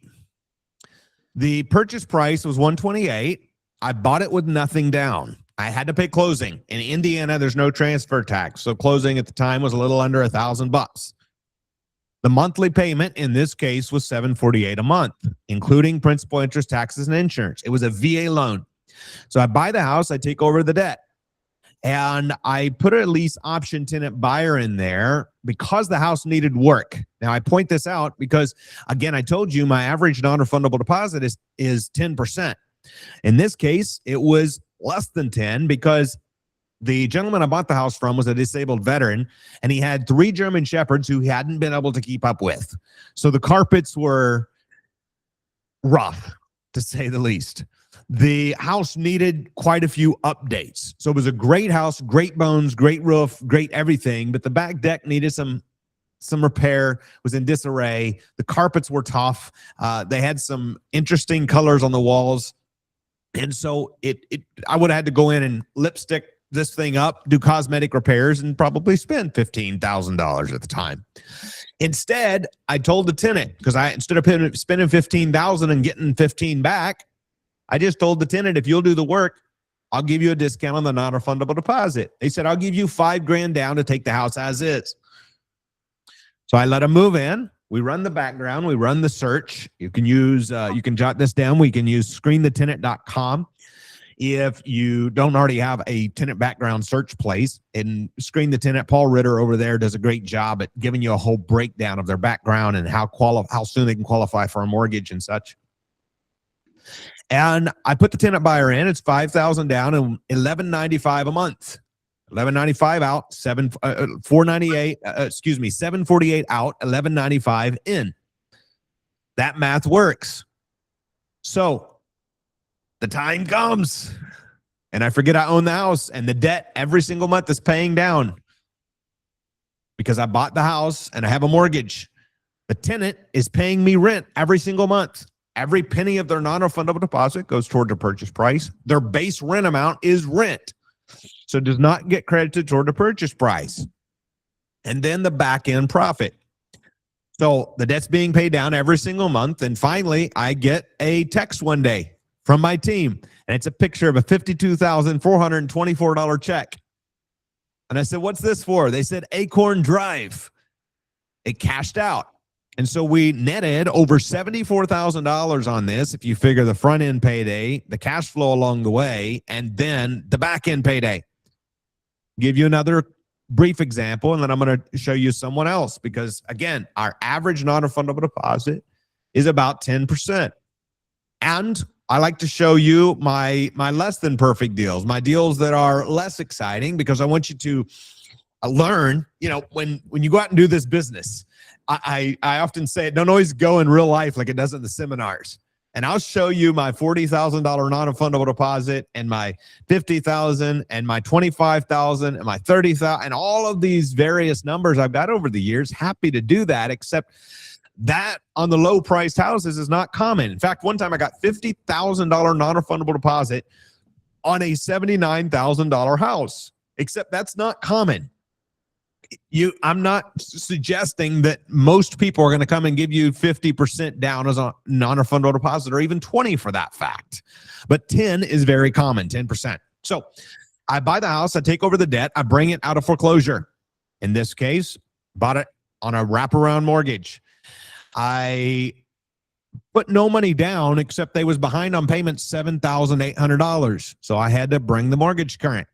Speaker 8: The purchase price was $128,000. I bought it with nothing down. I had to pay closing. In Indiana, there's no transfer tax, so closing at the time was a little under $1,000. The monthly payment in this case was $748 a month, including principal, interest, taxes, and insurance. It was a VA loan. So I buy the house, I take over the debt, and I put a lease option tenant buyer in there because the house needed work. Now, I point this out because, again, I told you my average non-refundable deposit is 10%. In this case, it was less than 10 because the gentleman I bought the house from was a disabled veteran, and he had 3 German Shepherds who he hadn't been able to keep up with. So the carpets were rough, to say the least. The house needed quite a few updates. So it was a great house, great bones, great roof, great everything, but the back deck needed some repair, was in disarray. The carpets were tough. They had some interesting colors on the walls. And so I would have had to go in and lipstick this thing up, do cosmetic repairs, and probably spend $15,000 at the time. Instead, I told the tenant, because instead of spending $15,000 and getting 15 back, I just told the tenant, if you'll do the work, I'll give you a discount on the non-refundable deposit. They said, I'll give you $5,000 down to take the house as is. So I let them move in. We run the background. We run the search. You can use, you can jot this down. We can use screenthetenant.com. If you don't already have a tenant background search place, and Screen the Tenant, Paul Ritter over there does a great job at giving you a whole breakdown of their background and how soon they can qualify for a mortgage and such. And I put the tenant buyer in. It's $5,000 down and $1,195 a month. $1,195 out, $748 out, $1,195 in. That math works. So the time comes and I forget I own the house, and the debt every single month is paying down because I bought the house and I have a mortgage. The tenant is paying me rent every single month. Every penny of their non-refundable deposit goes toward the purchase price. Their base rent amount is rent, so it does not get credited toward the purchase price. And then the back end profit. So the debt's being paid down every single month. And finally, I get a text one day from my team, and it's a picture of a $52,424 check. And I said, what's this for? They said Acorn Drive. It cashed out. And so we netted over $74,000 on this, if you figure the front end payday, the cash flow along the way, and then the back end payday. Give you another brief example, and then I'm going to show you someone else, because again, our average non-refundable deposit is about 10%. And I like to show you my less than perfect deals, my deals that are less exciting, because I want you to learn, when you go out and do this business, I often say it don't always go in real life like it does in the seminars. And I'll show you my $40,000 non-refundable deposit and my $50,000 and my $25,000 and my $30,000 and all of these various numbers I've got over the years. Happy to do that, except that on the low priced houses is not common. In fact, one time I got $50,000 non-refundable deposit on a $79,000 house, except that's not common. I'm not suggesting that most people are going to come and give you 50% down as a non-refundable deposit, or even 20 for that fact. But 10 is very common, 10%. So I buy the house, I take over the debt, I bring it out of foreclosure. In this case, bought it on a wraparound mortgage. I put no money down, except they was behind on payments $7,800. So I had to bring the mortgage current.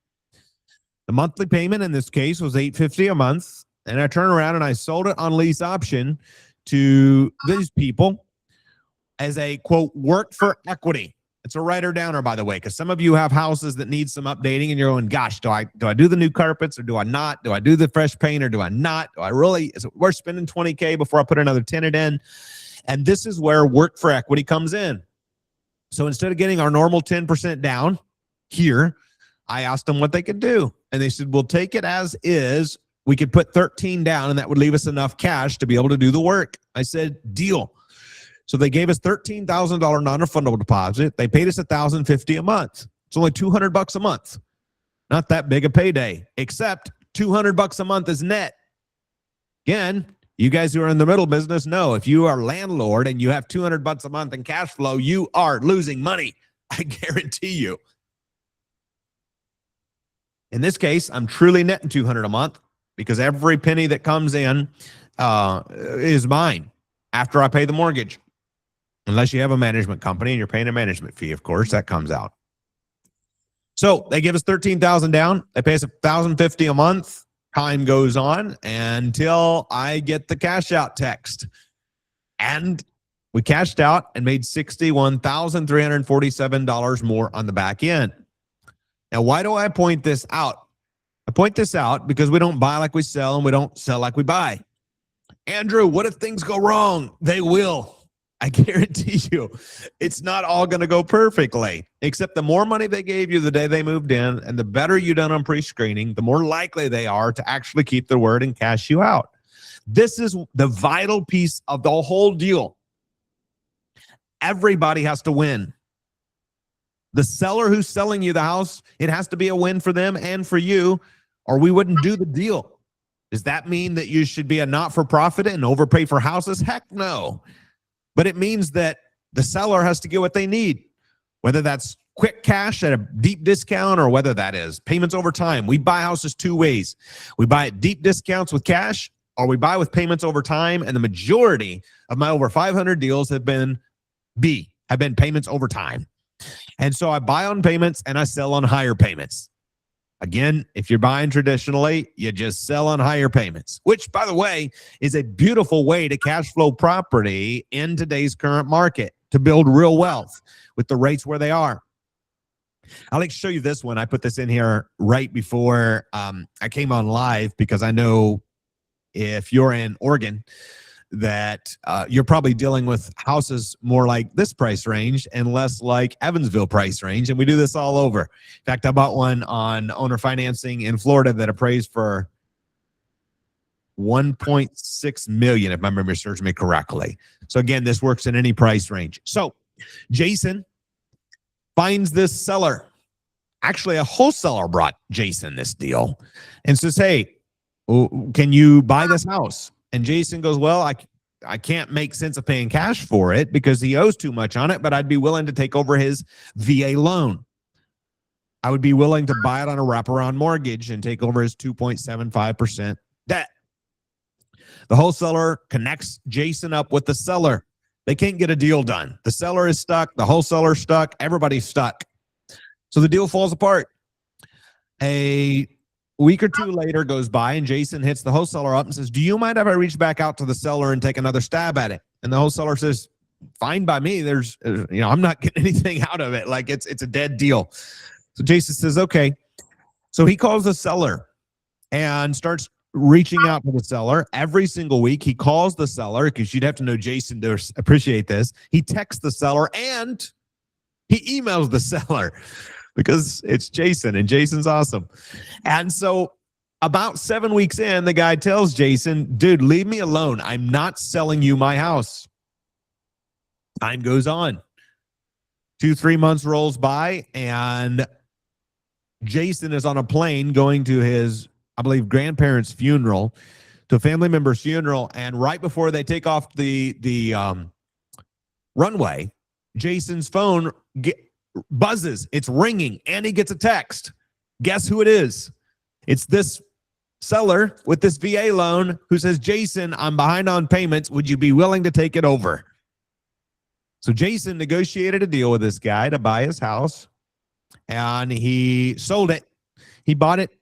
Speaker 8: The monthly payment in this case was $850 a month, and I turned around and I sold it on lease option to these people as a quote work for equity. It's a writer downer, by the way, because some of you have houses that need some updating and you're going, gosh, do I do the new carpets or do I not? Do I do the fresh paint or do I not? Do I really, is it worth spending $20K before I put another tenant in? And this is where work for equity comes in. So instead of getting our normal 10% down here, I asked them what they could do. And they said, we'll take it as is. We could put 13 down and that would leave us enough cash to be able to do the work. I said, deal. So they gave us $13,000 non-refundable deposit. They paid us $1,050 a month. It's only $200 a month. Not that big a payday, except $200 a month is net. Again, you guys who are in the middle business know if you are a landlord and you have $200 a month in cash flow, you are losing money. I guarantee you. In this case, I'm truly netting $200 a month because every penny that comes in is mine after I pay the mortgage. Unless you have a management company and you're paying a management fee, of course, that comes out. So they give us $13,000 down. They pay us $1,050 a month. Time goes on until I get the cash out text. And we cashed out and made $61,347 more on the back end. Now, why do I point this out? I point this out because we don't buy like we sell and we don't sell like we buy. Andrew, what if things go wrong? They will. I guarantee you, it's not all going to go perfectly, except the more money they gave you the day they moved in and the better you done on pre-screening, the more likely they are to actually keep their word and cash you out. This is the vital piece of the whole deal. Everybody has to win. The seller who's selling you the house, it has to be a win for them and for you, or we wouldn't do the deal. Does that mean that you should be a not-for-profit and overpay for houses? Heck no. But it means that the seller has to get what they need, whether that's quick cash at a deep discount or whether that is payments over time. We buy houses two ways. We buy at deep discounts with cash or we buy with payments over time. And the majority of my over 500 deals have been payments over time. And so I buy on payments and I sell on higher payments. Again, if you're buying traditionally, you just sell on higher payments, which, by the way, is a beautiful way to cash flow property in today's current market to build real wealth with the rates where they are. I'll like to show you this one. I put this in here right before I came on live because I know if you're in Oregon that you're probably dealing with houses more like this price range and less like Evansville price range. And we do this all over. In fact, I bought one on owner financing in Florida that appraised for $1.6 million, if my memory serves me correctly. So again, this works in any price range. So Jason finds this seller. Actually, a wholesaler brought Jason this deal and says, hey, can you buy this house? And Jason goes, well, I can't make sense of paying cash for it because he owes too much on it, but I'd be willing to take over his VA loan. I would be willing to buy it on a wraparound mortgage and take over his 2.75% debt. The wholesaler connects Jason up with the seller. They can't get a deal done. The seller is stuck. The wholesaler's stuck. Everybody's stuck. So the deal falls apart. A week or two later goes by and Jason hits the wholesaler up and says, do you mind if I reach back out to the seller and take another stab at it? And the wholesaler says, fine by me. There's, I'm not getting anything out of it. Like it's a dead deal. So Jason says, okay. So he calls the seller and starts reaching out to the seller every single week. He calls the seller because you'd have to know Jason to appreciate this. He texts the seller and he emails the seller. Because it's Jason and Jason's awesome. And so about 7 weeks in, the guy tells Jason, dude, leave me alone. I'm not selling you my house. Time goes on. 2-3 months rolls by and Jason is on a plane going to his, I believe, grandparents' funeral, to a family member's funeral. And right before they take off the runway, Jason's phone buzzes. It's ringing and he gets a text. Guess who it is? It's this seller with this VA loan who says, Jason, I'm behind on payments. Would you be willing to take it over? So Jason negotiated a deal with this guy to buy his house and he sold it. He bought it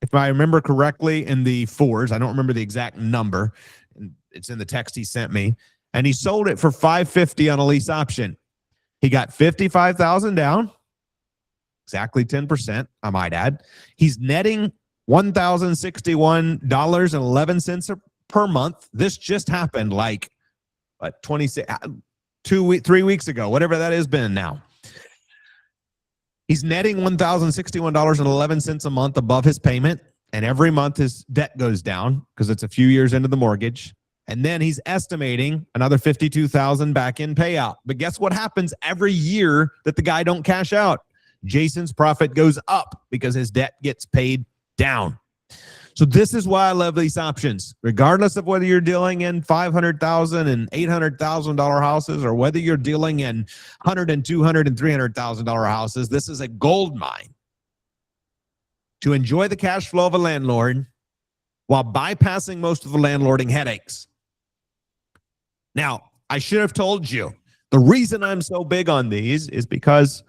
Speaker 8: if I remember correctly, in the fours. I don't remember the exact number. It's in the text he sent me. And he sold it for $550 on a lease option. He got $55,000 down, exactly 10%, I might add. He's netting $1,061.11 per month. This just happened like 3 weeks ago, whatever that has been now. He's netting $1,061.11 a month above his payment. And every month his debt goes down because it's a few years into the mortgage. And then he's estimating another $52,000 back in payout. But guess what happens every year that the guy don't cash out? Jason's profit goes up because his debt gets paid down. So this is why I love lease options. Regardless of whether you're dealing in $500,000 and $800,000 houses, or whether you're dealing in $100,000 and $200,000 and $300,000 houses, this is a gold mine to enjoy the cash flow of a landlord while bypassing most of the landlording headaches. Now, I should have told you, the reason I'm so big on these is because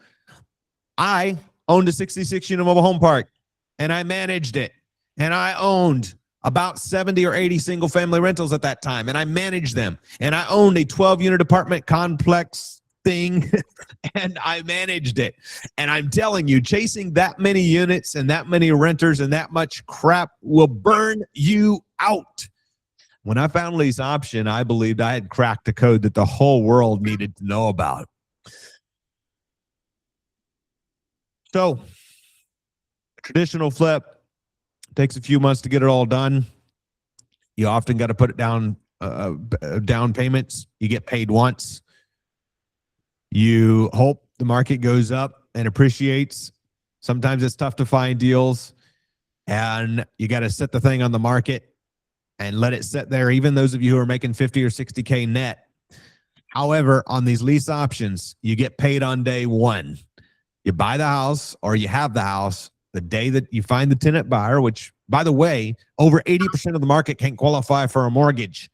Speaker 8: I owned a 66-unit mobile home park, and I managed it. And I owned about 70 or 80 single-family rentals at that time, and I managed them. And I owned a 12-unit apartment complex thing, and I managed it. And I'm telling you, chasing that many units and that many renters and that much crap will burn you out. When I found Lease Option, I believed I had cracked the code that the whole world needed to know about. So, traditional flip takes a few months to get it all done. You often got to put it down payments. You get paid once. You hope the market goes up and appreciates. Sometimes it's tough to find deals, and you got to set the thing on the market and let it sit there, even those of you who are making 50 or 60K net. However, on these lease options, you get paid on day one. You buy the house, or you have the house the day that you find the tenant buyer, which, by the way, over 80% of the market can't qualify for a mortgage.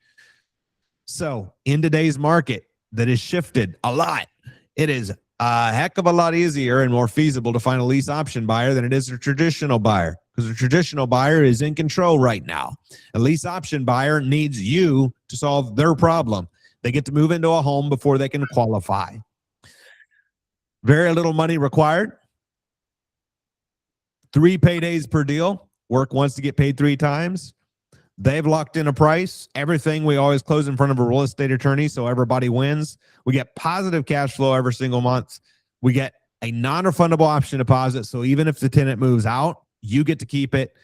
Speaker 8: So in today's market that has shifted a lot, it is a heck of a lot easier and more feasible to find a lease option buyer than it is a traditional buyer, because a traditional buyer is in control right now. A lease option buyer needs you to solve their problem. They get to move into a home before they can qualify. Very little money required. 3 paydays per deal. Work once to get paid 3 times. They've locked in a price. Everything we always close in front of a real estate attorney, so everybody wins. We get positive cash flow every single month. We get a non-refundable option deposit, so even if the tenant moves out, you get to keep it.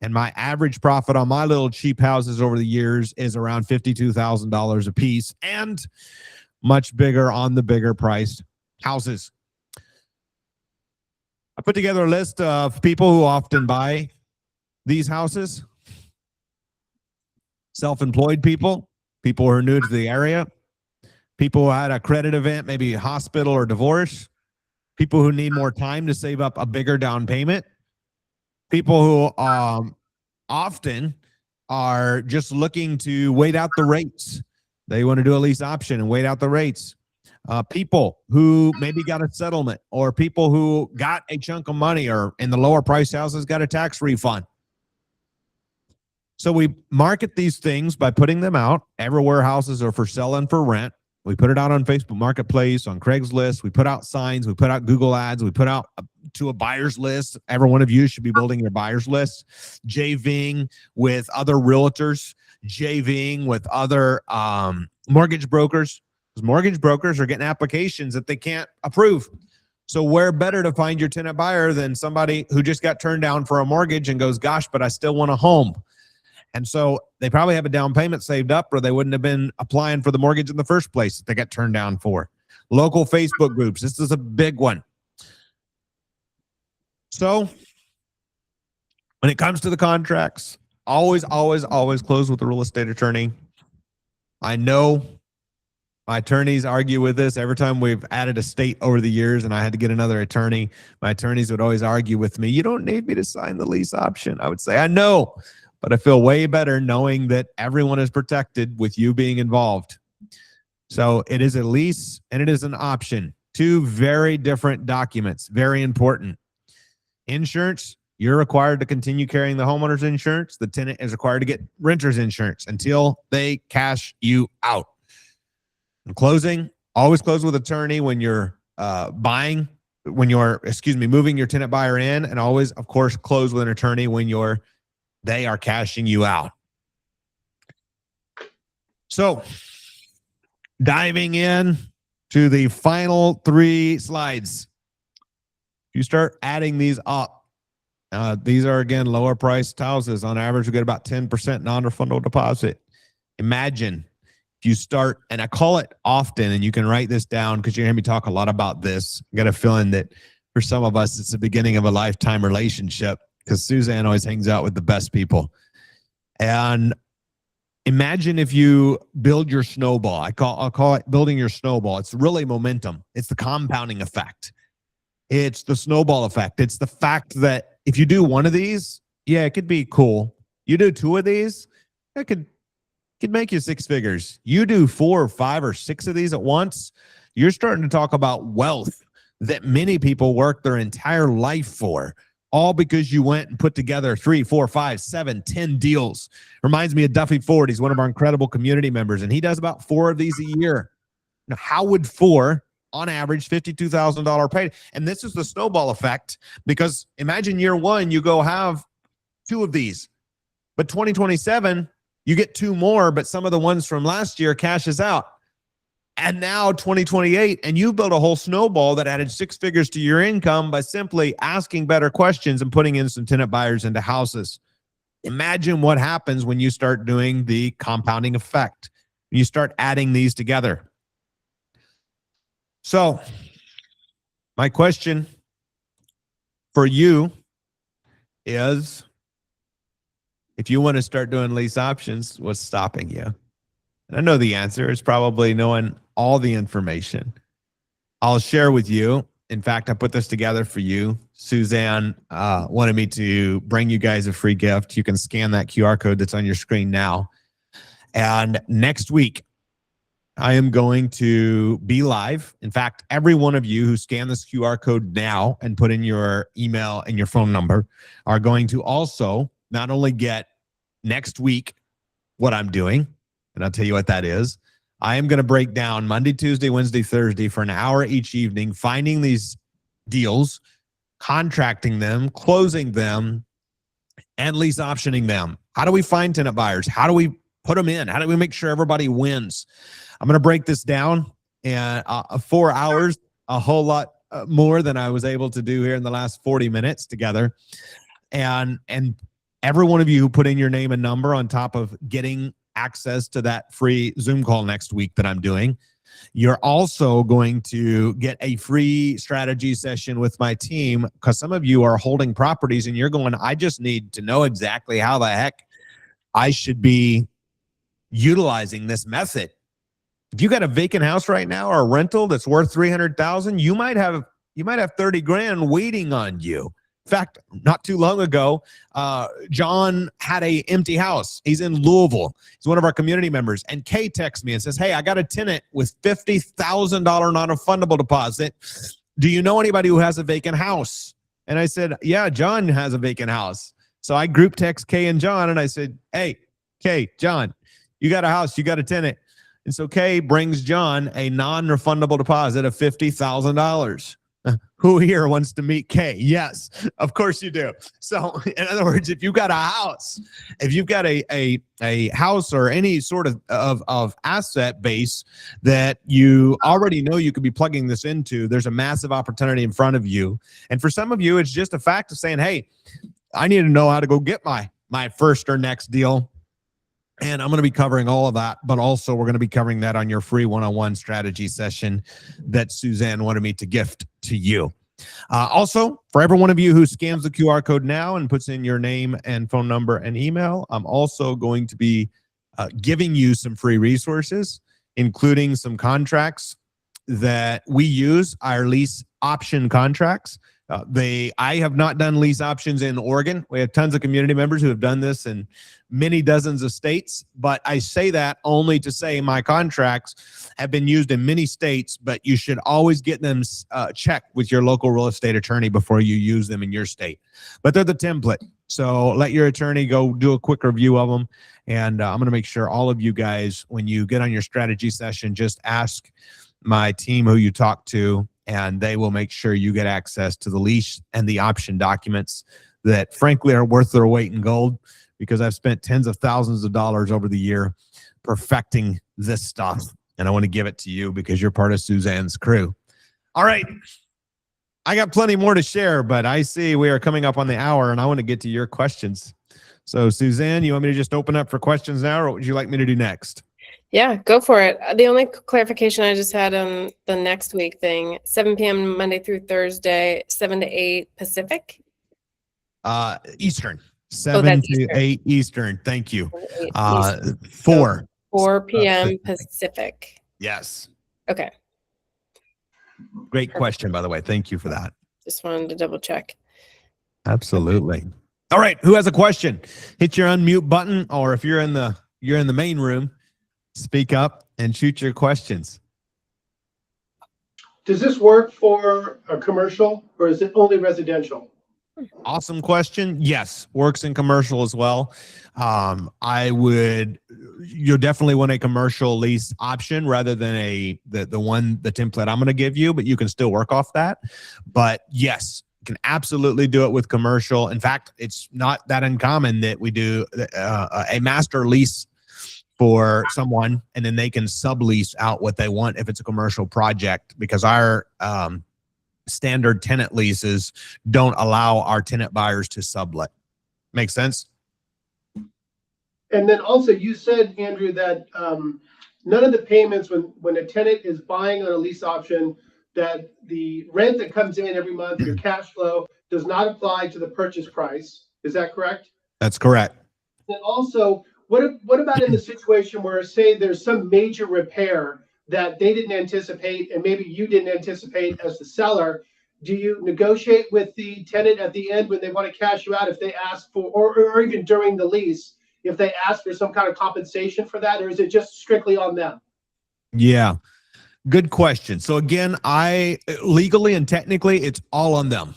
Speaker 8: And my average profit on my little cheap houses over the years is around $52,000 a piece, and much bigger on the bigger priced houses. I put together a list of people who often buy these houses. Self-employed people, people who are new to the area, people who had a credit event, maybe a hospital or divorce, people who need more time to save up a bigger down payment, people who often are just looking to wait out the rates. They want to do a lease option and wait out the rates. People who maybe got a settlement, or people who got a chunk of money, or in the lower price houses got a tax refund. So we market these things by putting them out everywhere houses are for sale and for rent. We put it out on Facebook Marketplace, on Craigslist. We put out signs. We put out Google ads. We put out to a buyer's list. Every one of you should be building your buyer's list. JVing with other realtors. JVing with other mortgage brokers. Because mortgage brokers are getting applications that they can't approve. So where better to find your tenant buyer than somebody who just got turned down for a mortgage and goes, gosh, but I still want a home. And so they probably have a down payment saved up, or they wouldn't have been applying for the mortgage in the first place that they got turned down for. Local Facebook groups. This is a big one. So when it comes to the contracts, always close with the real estate attorney. I know my attorneys argue with this. Every time we've added a state over the years and I had to get another attorney, my attorneys would always argue with me, you don't need me to sign the lease option. I would say, I know, but I feel way better knowing that everyone is protected with you being involved. So it is a lease and it is an option. 2 very different documents, very important. Insurance You're required to continue carrying the homeowner's insurance. The tenant is required to get renter's insurance until they cash you out. In closing, always close with attorney when you're moving your tenant buyer in, and always, of course, close with an attorney when they are cashing you out. So, diving in to the final 3 slides. You start adding these up. These are, again, lower priced houses. On average, we get about 10% non-refundable deposit. Imagine if you start, and I call it often, and you can write this down because you're going to hear me talk a lot about this. I got a feeling that for some of us, it's the beginning of a lifetime relationship because Suzanne always hangs out with the best people. And imagine if you build your snowball. I'll call it building your snowball. It's really momentum. It's the compounding effect. It's the snowball effect. It's the fact that if you do one of these, yeah, it could be cool. You do 2 of these, it could make you 6 figures. You do 4 or 5 or 6 of these at once, you're starting to talk about wealth that many people work their entire life for, all because you went and put together 3, 4, 5, 7, 10 deals. Reminds me of Duffy Ford. He's one of our incredible community members, and he does about 4 of these a year. Now, how would 4, on average, $52,000 paid? And this is the snowball effect, because imagine year 1, you go have 2 of these, but 2027, you get 2 more, but some of the ones from last year cashes out. And now 2028, and you built a whole snowball that added 6 figures to your income by simply asking better questions and putting in some tenant buyers into houses. Imagine what happens when you start doing the compounding effect. You start adding these together. So, my question for you is, if you want to start doing lease options, what's stopping you? And I know the answer is probably knowing all the information. I'll share with you. In fact, I put this together for you. Suzanne wanted me to bring you guys a free gift. You can scan that QR code that's on your screen now. And next week, I am going to be live. In fact, every one of you who scan this QR code now and put in your email and your phone number are going to also not only get next week what I'm doing, and I'll tell you what that is. I am going to break down Monday, Tuesday, Wednesday, Thursday for an hour each evening, finding these deals, contracting them, closing them, and lease optioning them. How do we find tenant buyers? How do we put them in? How do we make sure everybody wins? I'm going to break this down in 4 hours, a whole lot more than I was able to do here in the last 40 minutes together. And every one of you who put in your name and number on top of getting access to that free Zoom call next week that I'm doing, you're also going to get a free strategy session with my team, because some of you are holding properties and you're going, I just need to know exactly how the heck I should be utilizing this method. If you got a vacant house right now or a rental that's worth $300,000, you might have 30 grand waiting on you. In fact, not too long ago, John had an empty house. He's in Louisville. He's one of our community members. And Kay texts me and says, hey, I got a tenant with $50,000 non-refundable deposit. Do you know anybody who has a vacant house? And I said, yeah, John has a vacant house. So I group text Kay and John, and I said, hey, Kay, John, you got a house, you got a tenant. And so Kay brings John a non-refundable deposit of $50,000. Who here wants to meet Kay? Yes, of course you do. So in other words, if you've got a house, if you've got a house or any sort of asset base that you already know you could be plugging this into, there's a massive opportunity in front of you. And for some of you, it's just a fact of saying, hey, I need to know how to go get my first or next deal. And I'm going to be covering all of that, but also we're going to be covering that on your free one-on-one strategy session that Suzanne wanted me to gift to you. Also, for every one of you who scans the QR code now and puts in your name and phone number and email, I'm also going to be giving you some free resources, including some contracts that we use, our lease option contracts, I have not done lease options in Oregon. We have tons of community members who have done this in many dozens of states, but I say that only to say my contracts have been used in many states, but you should always get them checked with your local real estate attorney before you use them in your state. But they're the template. So let your attorney go do a quick review of them. And I'm going to make sure all of you guys, when you get on your strategy session, just ask my team who you talk to, and they will make sure you get access to the lease and the option documents that frankly are worth their weight in gold, because I've spent tens of thousands of dollars over the year perfecting this stuff. And I want to give it to you because you're part of Suzanne's crew. All right. I got plenty more to share, but I see we are coming up on the hour and I want to get to your questions. So Suzanne, you want me to just open up for questions now, or what would you like me to do next?
Speaker 1: Yeah, go for it. The only clarification I just had on the next week thing, 7 p.m. Monday through Thursday, 7 to 8 Pacific.
Speaker 8: Eastern, 7 to
Speaker 1: Eastern.
Speaker 8: 8 Eastern. Thank you.
Speaker 1: 4
Speaker 8: 4
Speaker 1: p.m. Pacific.
Speaker 8: Yes.
Speaker 1: Okay.
Speaker 8: Great question, by the way. Thank you for that.
Speaker 1: Just wanted to double check.
Speaker 8: Absolutely. All right. Who has a question? Hit your unmute button, or if you're in the main room, speak up and shoot your questions.
Speaker 4: Does this work for a commercial or is it only residential?
Speaker 8: Awesome question. Yes, works in commercial as well. You'll definitely want a commercial lease option rather than the template I'm going to give you, but you can still work off that. But yes, you can absolutely do it with commercial. In fact, it's not that uncommon that we do a master lease for someone, and then they can sublease out what they want if it's a commercial project, because our standard tenant leases don't allow our tenant buyers to sublet. Make sense?
Speaker 4: And then also you said, Andrew, that none of the payments when a tenant is buying on a lease option, that the rent that comes in every month, your cash flow, does not apply to the purchase price. Is that correct?
Speaker 8: That's correct.
Speaker 4: And also, what about in the situation where, say, there's some major repair that they didn't anticipate and maybe you didn't anticipate as the seller? Do you negotiate with the tenant at the end when they want to cash you out if they ask for, or even during the lease, if they ask for some kind of compensation for that, or is it just strictly on them?
Speaker 8: Yeah. Good question. So again, legally and technically, it's all on them.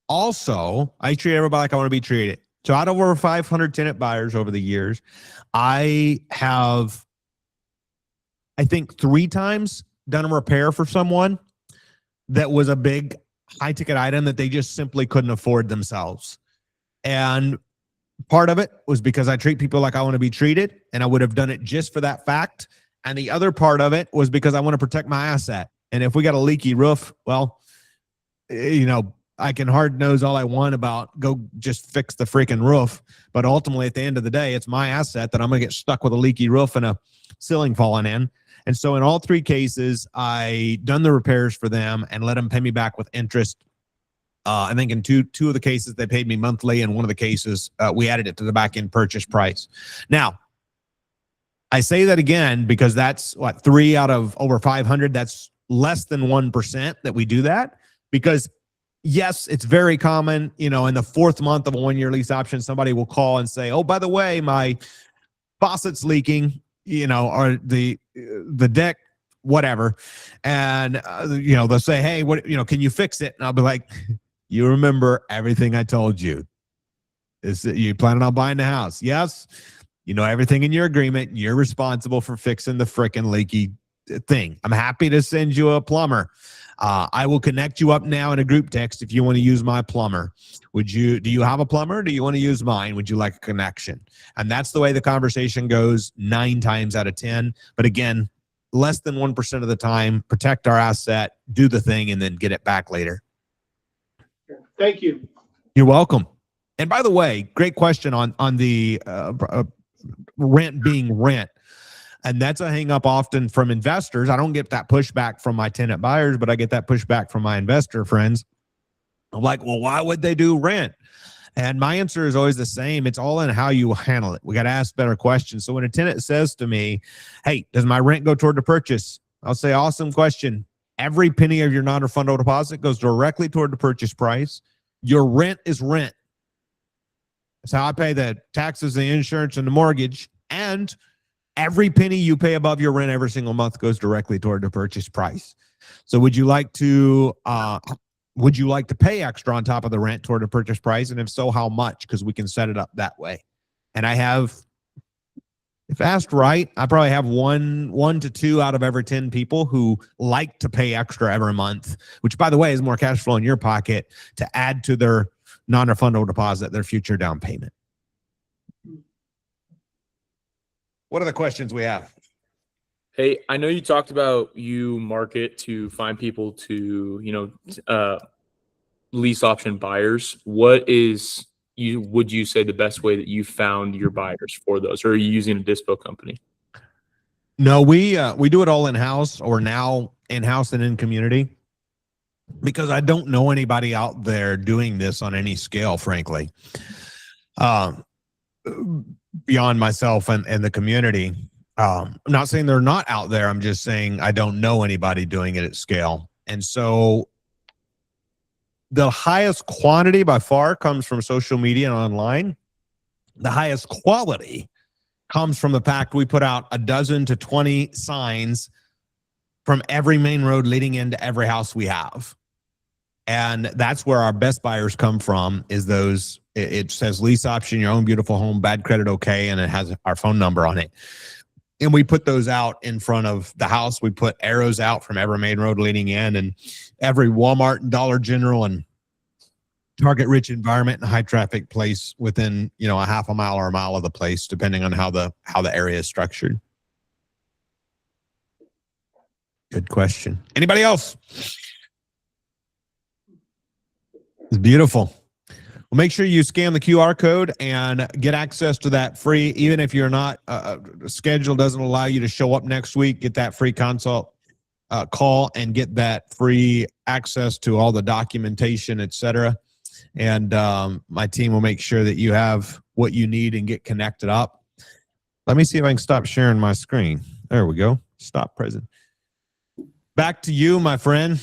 Speaker 8: Also, I treat everybody like I want to be treated. So out of over 500 tenant buyers over the years, I have, I think 3 times done a repair for someone that was a big high ticket item that they just simply couldn't afford themselves. And part of it was because I treat people like I want to be treated, and I would have done it just for that fact. And the other part of it was because I want to protect my asset. And if we got a leaky roof, well, I can hard nose all I want about go just fix the freaking roof. But ultimately, at the end of the day, it's my asset that I'm going to get stuck with a leaky roof and a ceiling falling in. And so in all 3 cases, I done the repairs for them and let them pay me back with interest. I think in two of the cases, they paid me monthly. And one of the cases, we added it to the back end purchase price. Now, I say that again, because that's 3 out of over 500. That's less than 1% that we do that, because yes, it's very common, in the 4th month of a 1-year lease option, somebody will call and say, oh, by the way, my faucet's leaking, or the deck, whatever. And, they'll say, hey, can you fix it? And I'll be like, you remember everything I told you. You planning on buying the house? Yes. Everything in your agreement, you're responsible for fixing the frickin' leaky thing. I'm happy to send you a plumber. I will connect you up now in a group text if you want to use my plumber. Do you have a plumber? Do you want to use mine? Would you like a connection? And that's the way the conversation goes 9 times out of 10. But again, less than 1% of the time, protect our asset, do the thing, and then get it back later.
Speaker 4: Thank you.
Speaker 8: You're welcome. And by the way, great question on the rent being rent. And that's a hang up often from investors. I don't get that pushback from my tenant buyers, but I get that pushback from my investor friends. I'm like, well, why would they do rent? And my answer is always the same. It's all in how you handle it. We got to ask better questions. So when a tenant says to me, hey, does my rent go toward the purchase? I'll say, awesome question. Every penny of your non-refundable deposit goes directly toward the purchase price. Your rent is rent. That's how I pay the taxes, the insurance, and the mortgage. And every penny you pay above your rent every single month goes directly toward the purchase price. So would you like to pay extra on top of the rent toward the purchase price? And if so, how much? Because we can set it up that way. And I have, if asked right, I probably have one to two out of every 10 people who like to pay extra every month, which, by the way, is more cash flow in your pocket to add to their non-refundable deposit, their future down payment. What are the questions we have?
Speaker 7: Hey, I know you talked about you market to find people to, lease option buyers. What is would you say the best way that you found your buyers for those, or are you using a dispo company?
Speaker 8: No, we do it all in-house, or now in-house and in community, because I don't know anybody out there doing this on any scale, frankly, beyond myself and the community. I'm not saying they're not out there. I'm just saying I don't know anybody doing it at scale. And so the highest quantity by far comes from social media and online. The highest quality comes from the fact we put out 12 to 20 signs from every main road leading into every house we have. And that's where our best buyers come from, is those, it says lease option, your own beautiful home, bad credit, okay, and it has our phone number on it. And we put those out in front of the house. We put arrows out from every main road leading in, and every Walmart and Dollar General and target rich environment and high traffic place within, a half a mile or a mile of the place, depending on how the area is structured. Good question. Anybody else? It's beautiful. Well, make sure you scan the QR code and get access to that free, even if you're not, schedule doesn't allow you to show up next week, get that free consult call and get that free access to all the documentation, etc. And my team will make sure that you have what you need and get connected up. Let me see if I can stop sharing my screen. There we go. Stop present. Back to you, my friend.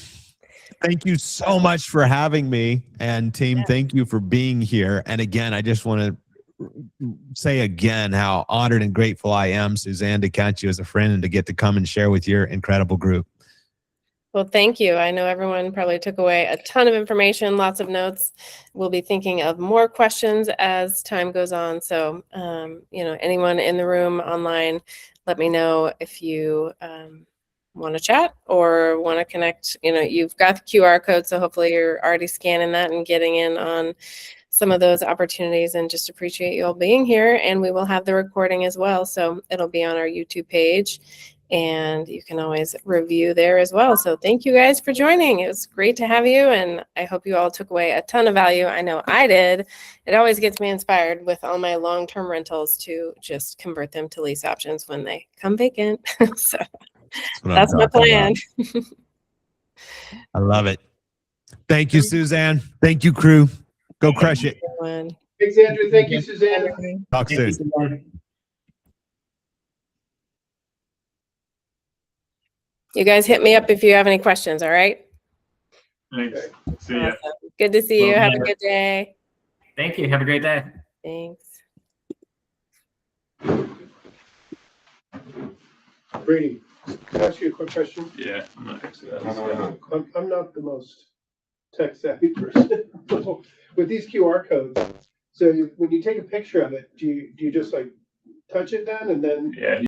Speaker 8: Thank you so much for having me, and team, thank you for being here. And again, I just want to say again how honored and grateful I am, Suzanne, to catch you as a friend and to get to come and share with your incredible group.
Speaker 1: Well, thank you. I know everyone probably took away a ton of information, lots of notes. We'll be thinking of more questions as time goes on. So, anyone in the room online, let me know if you want to chat or want to connect. You've got the QR code, so hopefully you're already scanning that and getting in on some of those opportunities, and just appreciate you all being here. And we will have the recording as well, so it'll be on our YouTube page, and you can always review there as well. So thank you guys for joining. It was great to have you, and I hope you all took away a ton of value. I know I did. It always gets me inspired with all my long-term rentals to just convert them to lease options when they come vacant. So that's my plan.
Speaker 8: I love it. Thank you, Suzanne. Thank you, crew. Go crush it.
Speaker 4: Thanks, Andrew. Thank you, Suzanne.
Speaker 8: Talk soon.
Speaker 1: You guys hit me up if you have any questions, all right?
Speaker 5: Thanks. See ya.
Speaker 1: Awesome. Good to see you. Have a good day.
Speaker 2: Thank you. Have a great day.
Speaker 1: Thanks.
Speaker 4: Brady, can I ask you a quick question?
Speaker 5: Yeah, I'm not actually.
Speaker 4: I'm not the most tech savvy person. With these QR codes, so when you take a picture of it, do you just like touch it then and then?
Speaker 5: Yeah.